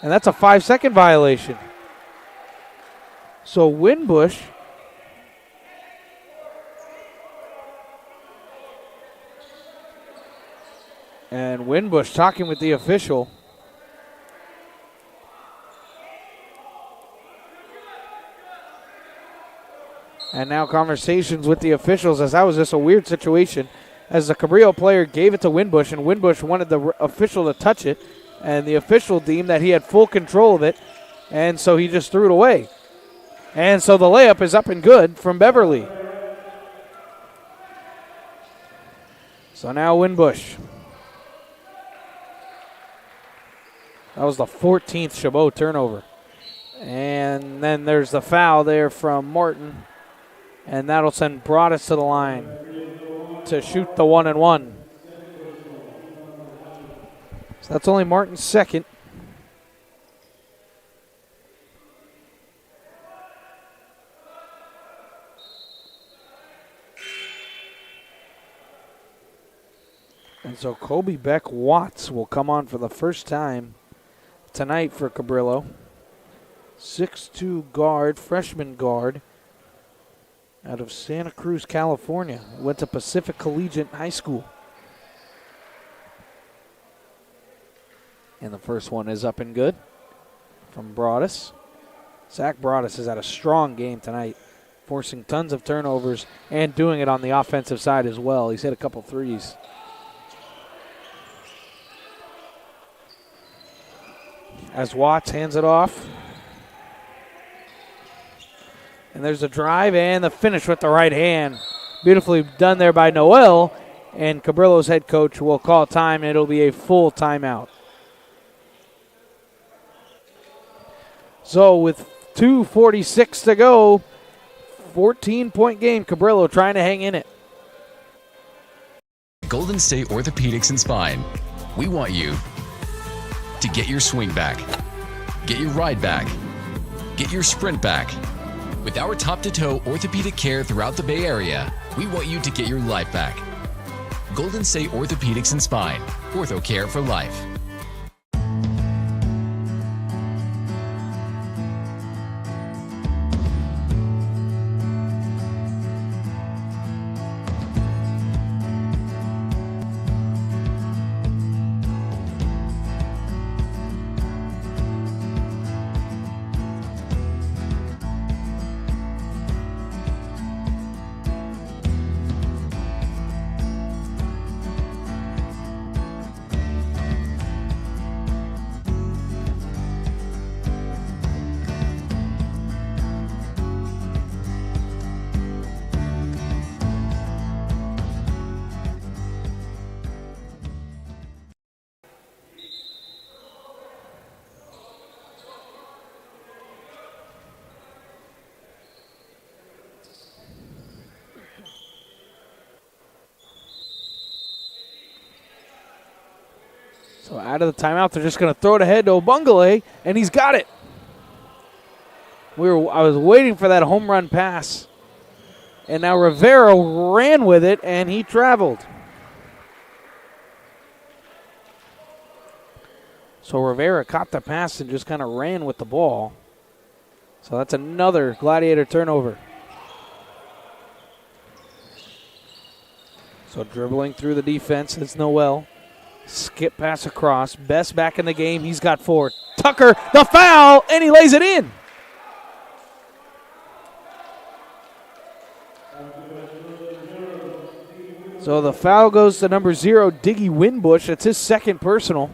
and that's a 5-second violation. So Winbush talking with the official. And now conversations with the officials, as that was just a weird situation, as the Cabrillo player gave it to Winbush, and Winbush wanted the official to touch it, and the official deemed that he had full control of it, and so he just threw it away. And so the layup is up and good from Beverly. So now Winbush. That was the 14th Chabot turnover. And then there's the foul there from Martin. And that'll send Broadus to the line to shoot the 1-and-1. So that's only Martin's second. And so Kobe Beck Watts will come on for the first time tonight for Cabrillo. 6'2" guard, freshman guard, out of Santa Cruz, California. Went to Pacific Collegiate High School. And the first one is up and good from Broadus. Zach Broadus has had a strong game tonight, forcing tons of turnovers and doing it on the offensive side as well. He's hit a couple threes. As Watts hands it off. And there's a drive and the finish with the right hand. Beautifully done there by Noel. And Cabrillo's head coach will call time, and it'll be a full timeout. So with 2:46 to go, 14-point game. Cabrillo trying to hang in it. Golden State Orthopedics and Spine. We want you to get your swing back, get your ride back, get your sprint back. With our top-to-toe orthopedic care throughout the Bay Area, we want you to get your life back. Golden State Orthopedics and Spine. Ortho care for life. So out of the timeout, they're just going to throw it ahead to Obungale, and he's got it. I was waiting for that home run pass. And now Rivera ran with it, and he traveled. So Rivera caught the pass and just kind of ran with the ball. So that's another Gladiator turnover. So dribbling through the defense is Noel. Skip pass across. Best back in the game. He's got 4. Tucker, the foul, and he lays it in. So the foul goes to number 0, Diggy Winbush. That's his second personal.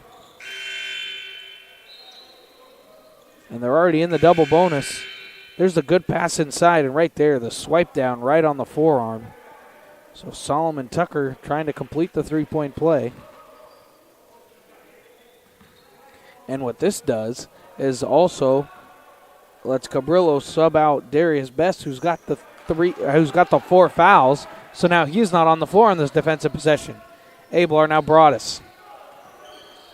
And they're already in the double bonus. There's the good pass inside, and right there, the swipe down right on the forearm. So Solomon Tucker trying to complete the three-point play. And what this does is also lets Cabrillo sub out Darius Best, who's got the 4 fouls. So now he's not on the floor in this defensive possession. Ablar now Broadus.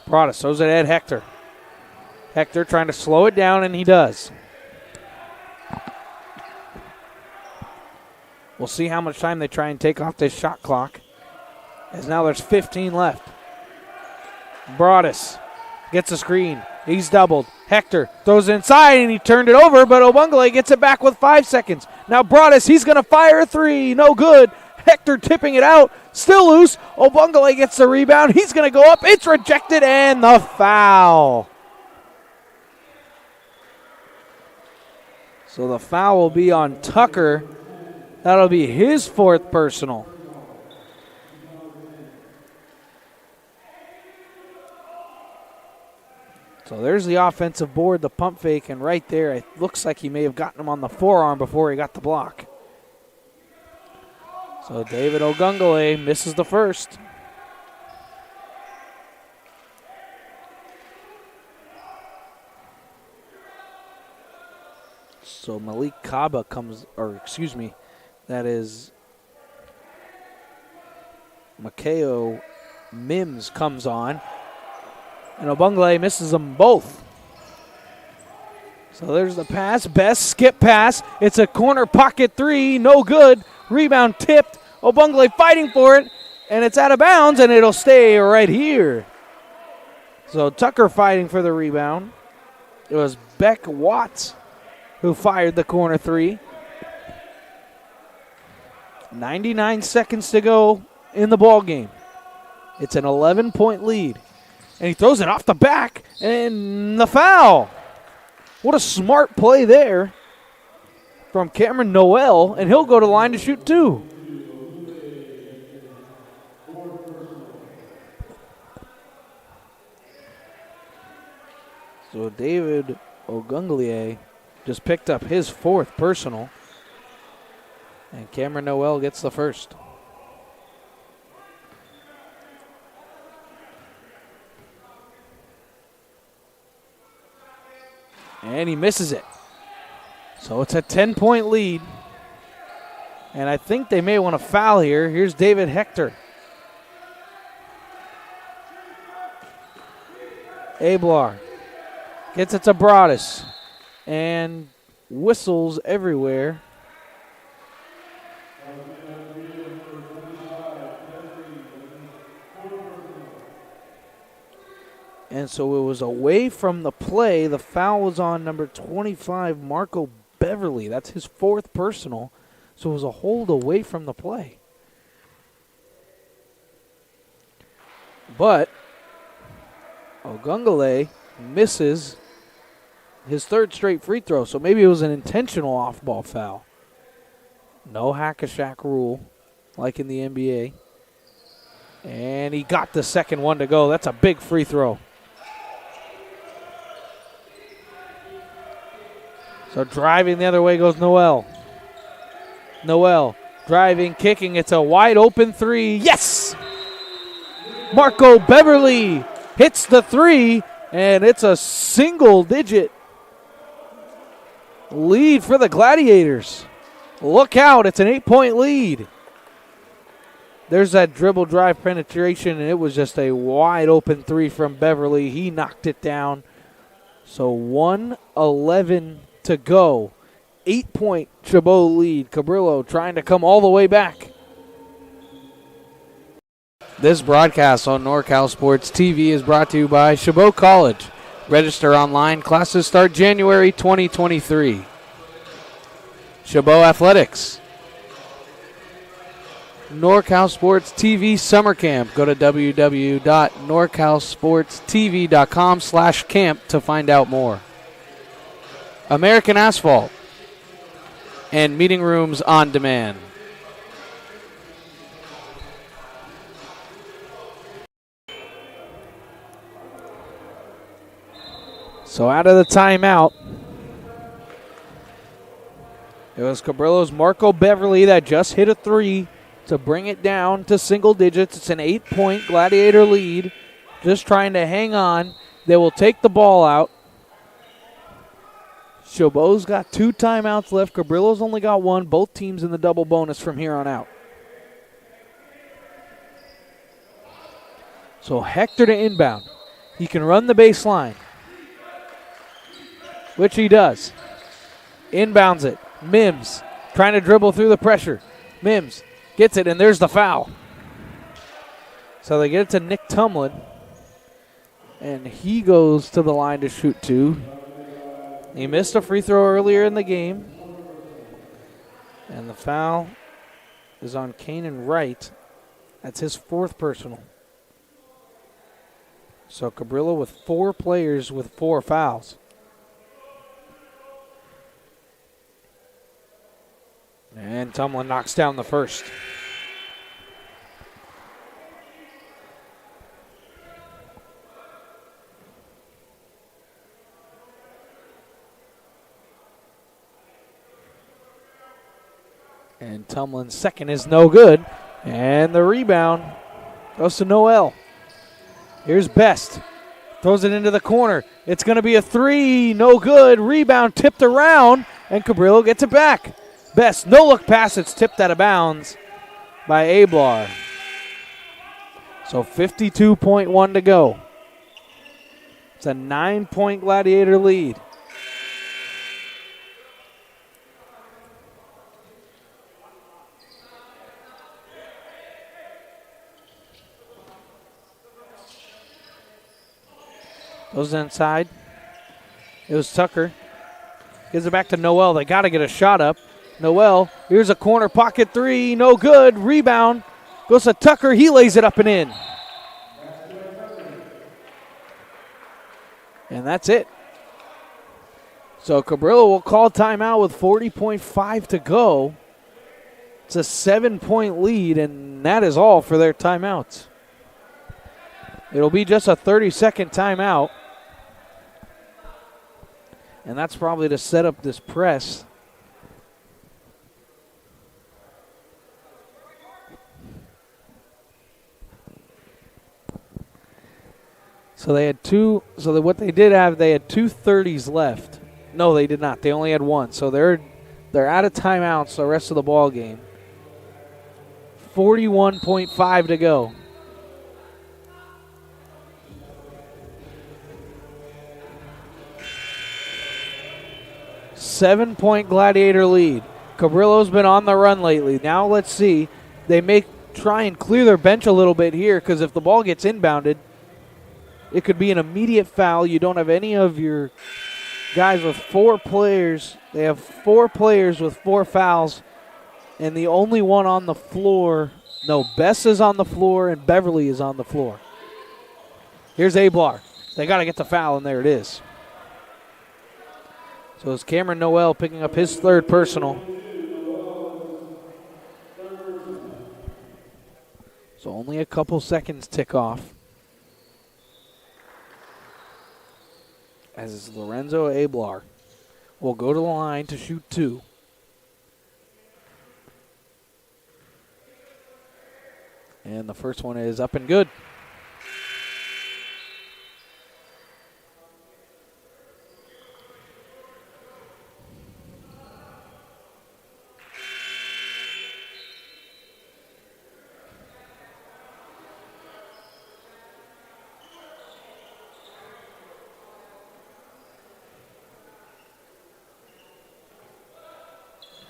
Broadus throws it at Hector. Hector trying to slow it down, and he does. We'll see how much time they try and take off this shot clock, as now there's 15 left. Broadus gets a screen. He's doubled. Hector throws it inside, and he turned it over, but Obungale gets it back with 5 seconds. Now Broadus, he's going to fire a 3. No good. Hector tipping it out. Still loose. Obungale gets the rebound. He's going to go up. It's rejected, and the foul. So the foul will be on Tucker. That'll be his 4th personal. So there's the offensive board, the pump fake, and right there it looks like he may have gotten him on the forearm before he got the block. So David Ogungale misses the first. So Malik Kaba that is Makeo Mims comes on. And Obungale misses them both. So there's the pass. Best skip pass. It's a corner pocket 3. No good. Rebound tipped. Obungale fighting for it. And it's out of bounds, and it'll stay right here. So Tucker fighting for the rebound. It was Beck Watts who fired the corner 3. 99 seconds to go in the ball game. It's an 11-point lead. And he throws it off the back, and the foul. What a smart play there from Cameron Noel, and he'll go to the line to shoot 2. So David Ogungale just picked up his 4th personal, and Cameron Noel gets the first. And he misses it. So it's a 10-point lead. And I think they may want to foul here. Here's David Hector. Ablar gets it to Broadus. And whistles everywhere. And so it was away from the play. The foul was on number 25, Marco Beverly. That's his 4th personal. So it was a hold away from the play. But Ogungale misses his 3rd straight free throw. So maybe it was an intentional off-ball foul. No hack-a-shack rule like in the NBA. And he got the second one to go. That's a big free throw. So driving the other way goes Noel. Noel driving, kicking. It's a wide open 3. Yes! Marco Beverly hits the 3, and it's a single-digit lead for the Gladiators. Look out, it's an 8-point lead. There's that dribble drive penetration, and it was just a wide open three from Beverly. He knocked it down. So 1:11 to go. 8-point Chabot lead. Cabrillo trying to come all the way back. This broadcast on NorCal Sports TV is brought to you by Chabot College. Register online. Classes start January 2023. Chabot Athletics. NorCal Sports TV Summer Camp. Go to www.norcalsportstv.com/camp to find out more. American Asphalt and Meeting Rooms on Demand. So out of the timeout, it was Cabrillo's Marco Beverly that just hit a three to bring it down to single digits. It's an 8-point Gladiator lead. Just trying to hang on. They will take the ball out. Chabot's got 2 timeouts left. Cabrillo's only got 1. Both teams in the double bonus from here on out. So Hector to inbound. He can run the baseline, which he does. Inbounds it. Mims trying to dribble through the pressure. Mims gets it, and there's the foul. So they get it to Nick Tumlin, and he goes to the line to shoot 2. He missed a free throw earlier in the game, and the foul is on Kanan Wright. That's his 4th personal. So Cabrillo with 4 players with 4 fouls. And Tumlin knocks down the first. And Tumlin's second is no good. And the rebound goes to Noel. Here's Best. Throws it into the corner. It's going to be a 3. No good. Rebound tipped around. And Cabrillo gets it back. Best no-look pass. It's tipped out of bounds by Ablar. So 52.1 to go. It's a 9-point Gladiator lead. Goes inside. It was Tucker. Gives it back to Noel. They got to get a shot up. Noel, here's a corner pocket 3. No good. Rebound. Goes to Tucker. He lays it up and in. And that's it. So Cabrillo will call timeout with 40.5 to go. It's a 7-point lead, and that is all for their timeouts. It'll be just a 30-second timeout. And that's probably to set up this press. So they had what they did have, they had 2 30s left. No, they did not. They only had 1. So they're out of timeouts the rest of the ball game. 41.5 to go. Seven-point Gladiator lead. Cabrillo's been on the run lately. Now let's see. They may try and clear their bench a little bit here, because if the ball gets inbounded, it could be an immediate foul. You don't have any of your guys with 4 players. They have 4 players with 4 fouls, and the only one on the floor, no, Bess is on the floor and Beverly is on the floor. Here's Ablar. They got to get the foul, and there it is. So it's Cameron Noel picking up his 3rd personal. So only a couple seconds tick off. As Lorenzo Ablar will go to the line to shoot 2. And the first one is up and good.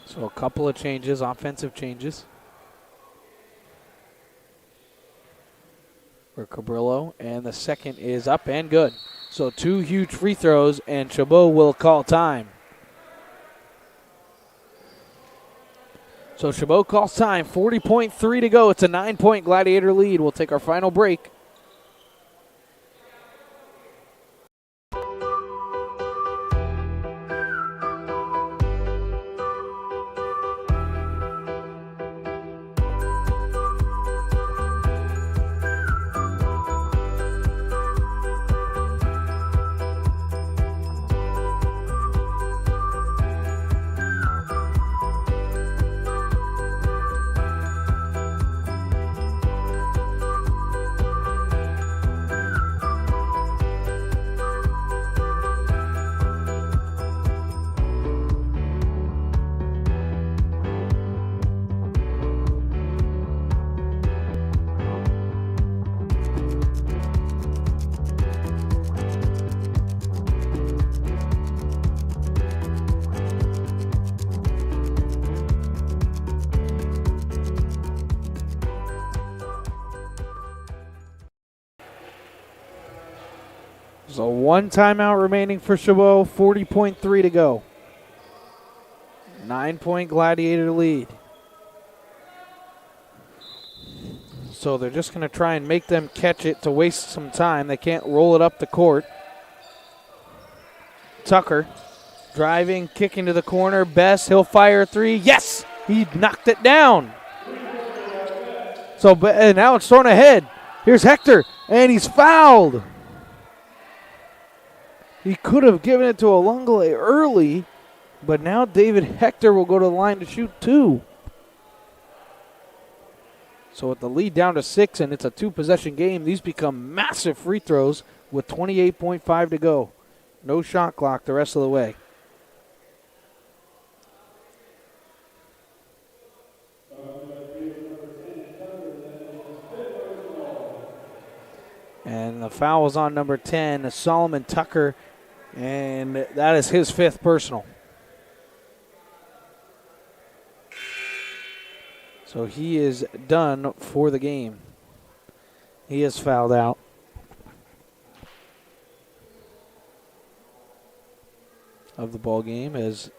So a couple of changes, offensive changes for Cabrillo, and the second is up and good. So 2 huge free throws, and Chabot will call time. So Chabot calls time, 40.3 to go. It's a 9-point Gladiator lead. We'll take our final break. So 1 timeout remaining for Chabot, 40.3 to go. 9-point Gladiator lead. So they're just going to try and make them catch it to waste some time. They can't roll it up the court. Tucker driving, kicking to the corner. Best, he'll fire a 3. Yes! He knocked it down. So and now it's thrown ahead. Here's Hector, and he's fouled. He could have given it to Alungale early, but now David Hector will go to the line to shoot 2. So with the lead down to 6 and it's a 2-possession game, these become massive free throws with 28.5 to go. No shot clock the rest of the way. And the foul was on number 10, Solomon Tucker, and that is his 5th personal. So he is done for the game. He is fouled out. Of the ball game as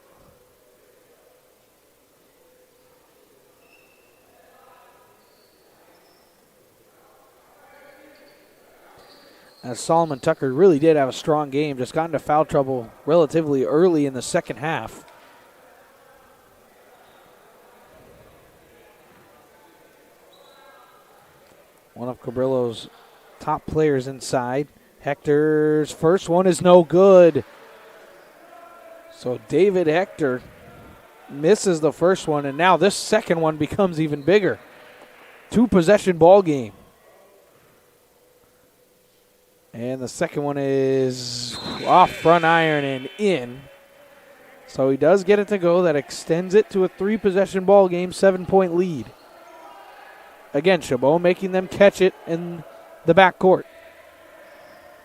Solomon Tucker really did have a strong game, just got into foul trouble relatively early in the second half. One of Cabrillo's top players inside. Hector's first one is no good. So David Hector misses the first one, and now this second one becomes even bigger. 2-possession ball game. And the second one is off front iron and in. So he does get it to go. That extends it to a 3-possession ball game, 7-point lead. Again, Chabot making them catch it in the backcourt,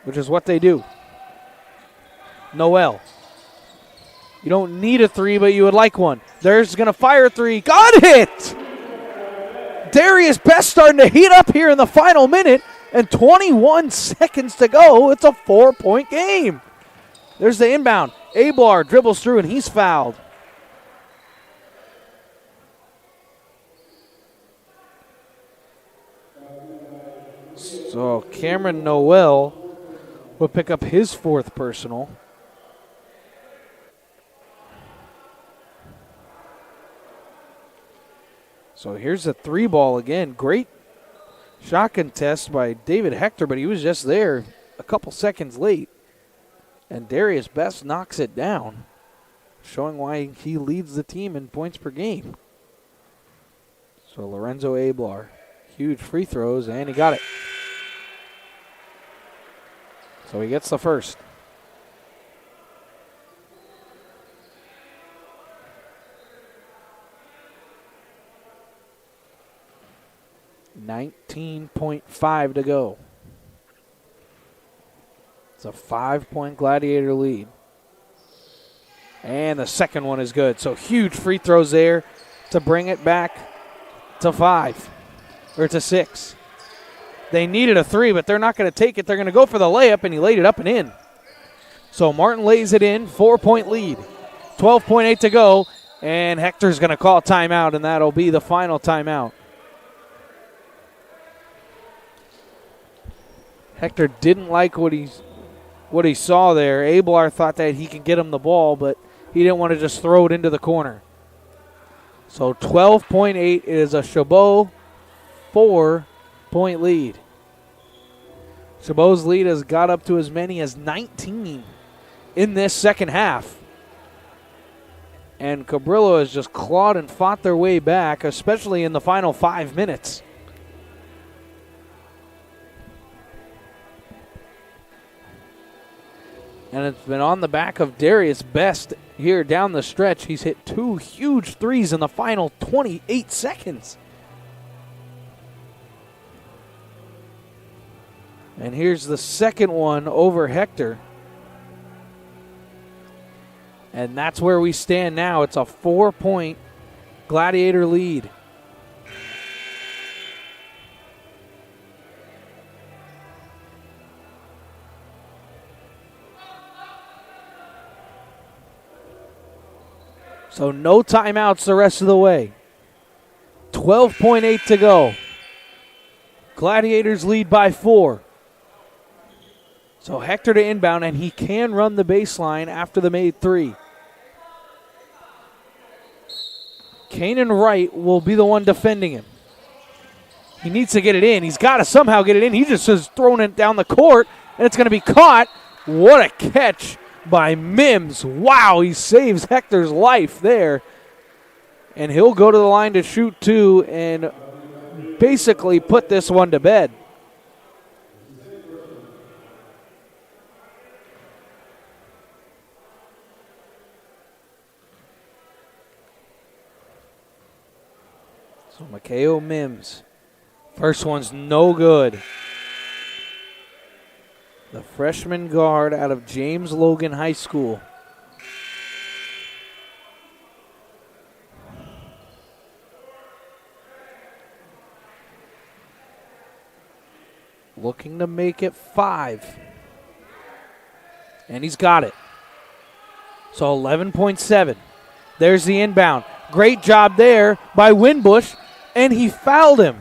which is what they do. Noel. You don't need a 3, but you would like one. There's going to fire a 3. Got it! Darius Best starting to heat up here in the final minute. And 21 seconds to go. It's a 4-point game. There's the inbound. Ablar dribbles through, and he's fouled. So Cameron Noel will pick up his 4th personal. So here's the 3 ball again. Great shot contest by David Hector, but he was just there a couple seconds late. And Darius Best knocks it down, showing why he leads the team in points per game. So Lorenzo Ablar, huge free throws, and he got it. So he gets the first. $19.5 to go. It's a 5-point Gladiator lead. And the second one is good. So huge free throws there to bring it back to 5 or to 6. They needed a 3, but they're not going to take it. They're going to go for the layup, and he laid it up and in. So Martin lays it in, 4-point lead. 12.8 to go, and Hector's going to call timeout, and that'll be the final timeout. Hector didn't like what he saw there. Ablar thought that he could get him the ball, but he didn't want to just throw it into the corner. So 12.8 is a Chabot 4-point lead. Chabot's lead has got up to as many as 19 in this second half. And Cabrillo has just clawed and fought their way back, especially in the final 5 minutes. And it's been on the back of Darius Best here down the stretch. He's hit 2 huge threes in the final 28 seconds. And here's the second one over Hector. And that's where we stand now. It's a 4-point Gladiator lead. So no timeouts the rest of the way. 12.8 to go. Gladiators lead by 4. So Hector to inbound, and he can run the baseline after the made 3. Kanan Wright will be the one defending him. He needs to get it in. He's got to somehow get it in. He just is throwing it down the court, and it's going to be caught. What a catch by Mims. Wow, he saves Hector's life there. And he'll go to the line to shoot 2 and basically put this one to bed. So Makeo Mims. First one's no good. The freshman guard out of James Logan High School. Looking to make it 5. And he's got it. So 11.7. There's the inbound. Great job there by Winbush, and he fouled him.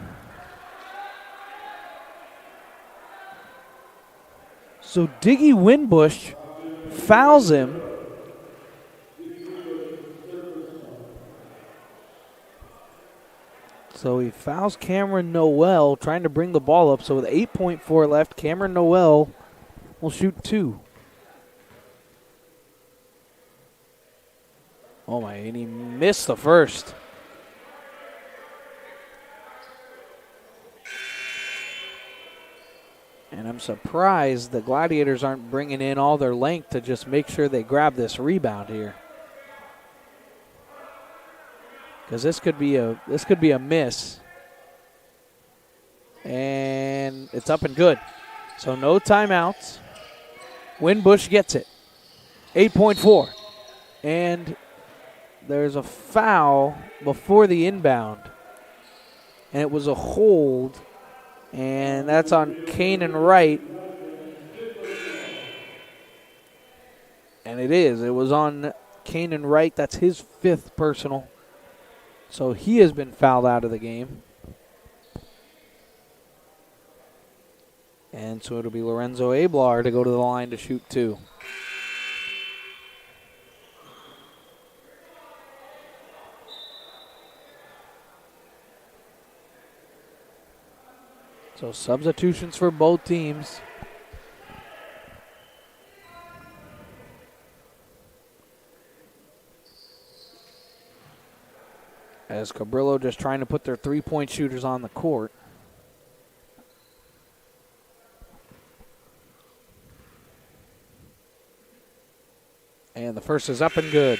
So Diggy Winbush fouls him. So he fouls Cameron Noel, trying to bring the ball up. So with 8.4 left, Cameron Noel will shoot 2. Oh my, and he missed the first. And I'm surprised the Gladiators aren't bringing in all their length to just make sure they grab this rebound here. Because this could be a miss. And it's up and good. So no timeouts. Winbush gets it. 8.4. And there's a foul before the inbound. And it was a hold. And that's on Kanan Wright. And it is. It was on Kanan Wright. That's his 5th personal. So he has been fouled out of the game. And so it'll be Lorenzo Ablar to go to the line to shoot 2. So substitutions for both teams. As Cabrillo just trying to put their 3-point shooters on the court. And the first is up and good.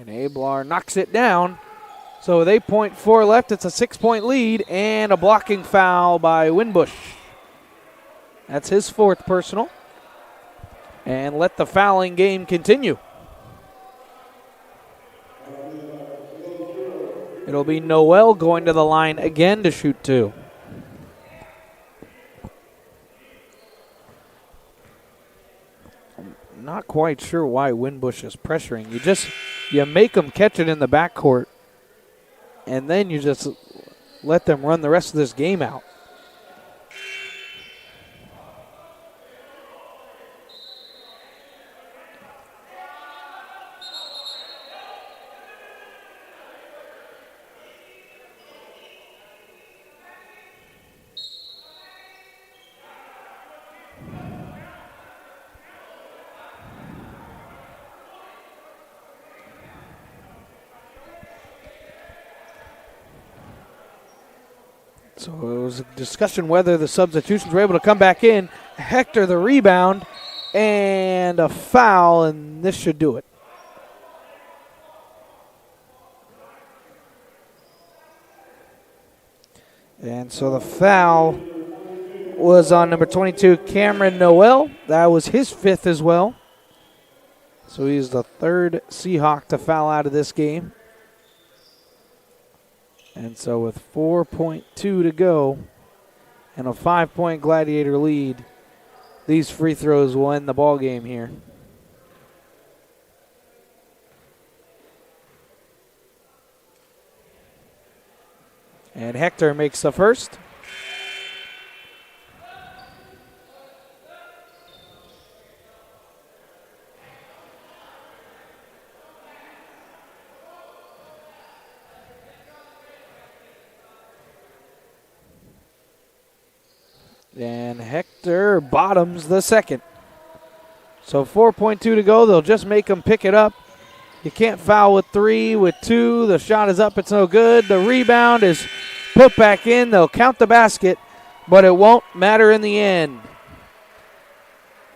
And Ablar knocks it down. So with 8.4 left, it's a 6-point lead and a blocking foul by Winbush. That's his fourth personal. And let the fouling game continue. It'll be Noel going to the line again to shoot 2. I'm not quite sure why Winbush is pressuring. You make them catch it in the backcourt, and then you just let them run the rest of this game out. So it was a discussion whether the substitutions were able to come back in. Hector the rebound and a foul, and this should do it. And so the foul was on number 22, Cameron Noel. That was his 5th as well. So he's the 3rd Seahawk to foul out of this game. And so with 4.2 to go and a 5-point Gladiator lead, these free throws will end the ball game here. And Hector makes the first. And Hector bottoms the second. So 4.2 to go. They'll just make him pick it up. You can't foul with 3. With 2, the shot is up. It's no good. The rebound is put back in. They'll count the basket, but it won't matter in the end.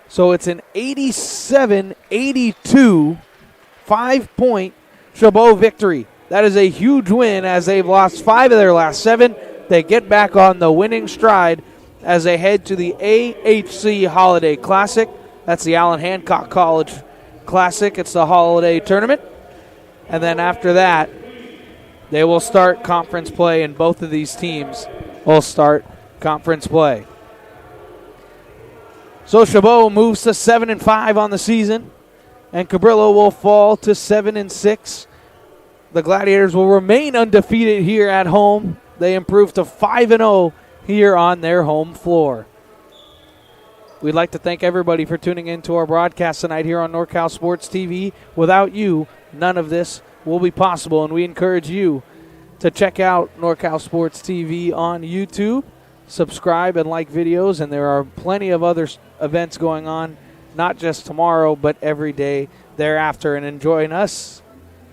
So it's an 87-82 5-point Chabot victory. That is a huge win as they've lost 5 of their last 7. They get back on the winning stride as they head to the AHC Holiday Classic. That's the Allen Hancock College Classic. It's the holiday tournament. And then after that, they will start conference play, and both of these teams will start conference play. So Chabot moves to 7-5 on the season, and Cabrillo will fall to 7-6. The Gladiators will remain undefeated here at home. They improve to 5-0 here on their home floor. We'd like to thank everybody for tuning in to our broadcast tonight here on NorCal Sports TV. Without you, none of this will be possible, and we encourage you to check out NorCal Sports TV on YouTube, subscribe and like videos, and there are plenty of other events going on, not just tomorrow, but every day thereafter, and join us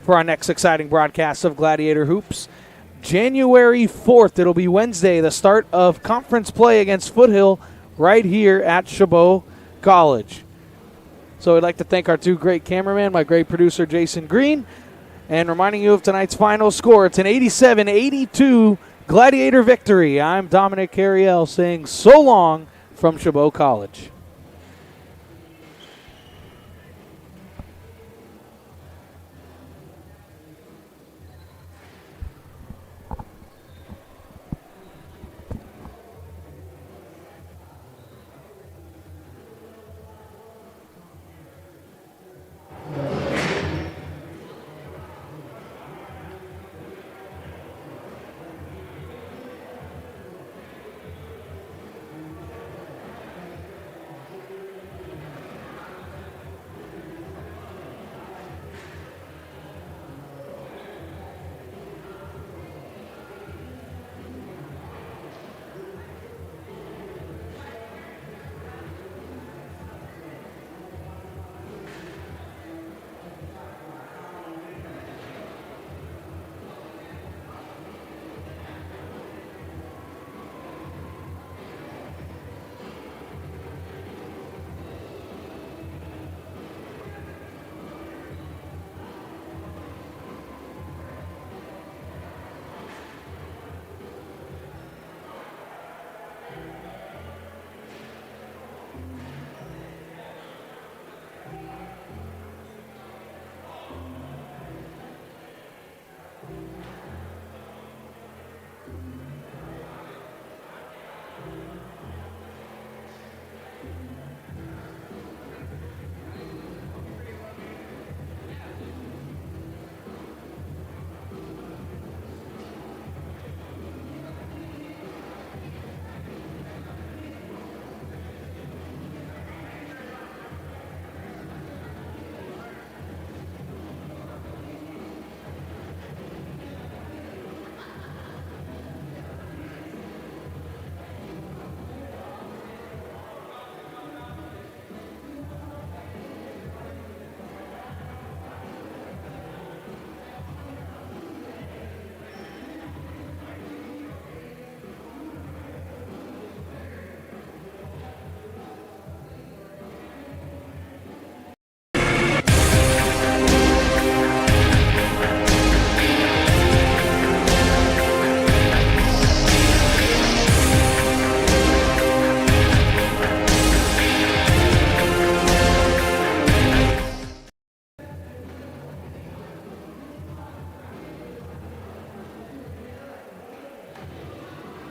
for our next exciting broadcast of Gladiator Hoops. January 4th, it'll be Wednesday, the start of conference play against Foothill right here at Chabot College. So I'd like to thank our 2 great cameramen, my great producer Jason Green, and reminding you of tonight's final score. It's an 87-82 Gladiator victory. I'm Dominic Carriel saying so long from Chabot College.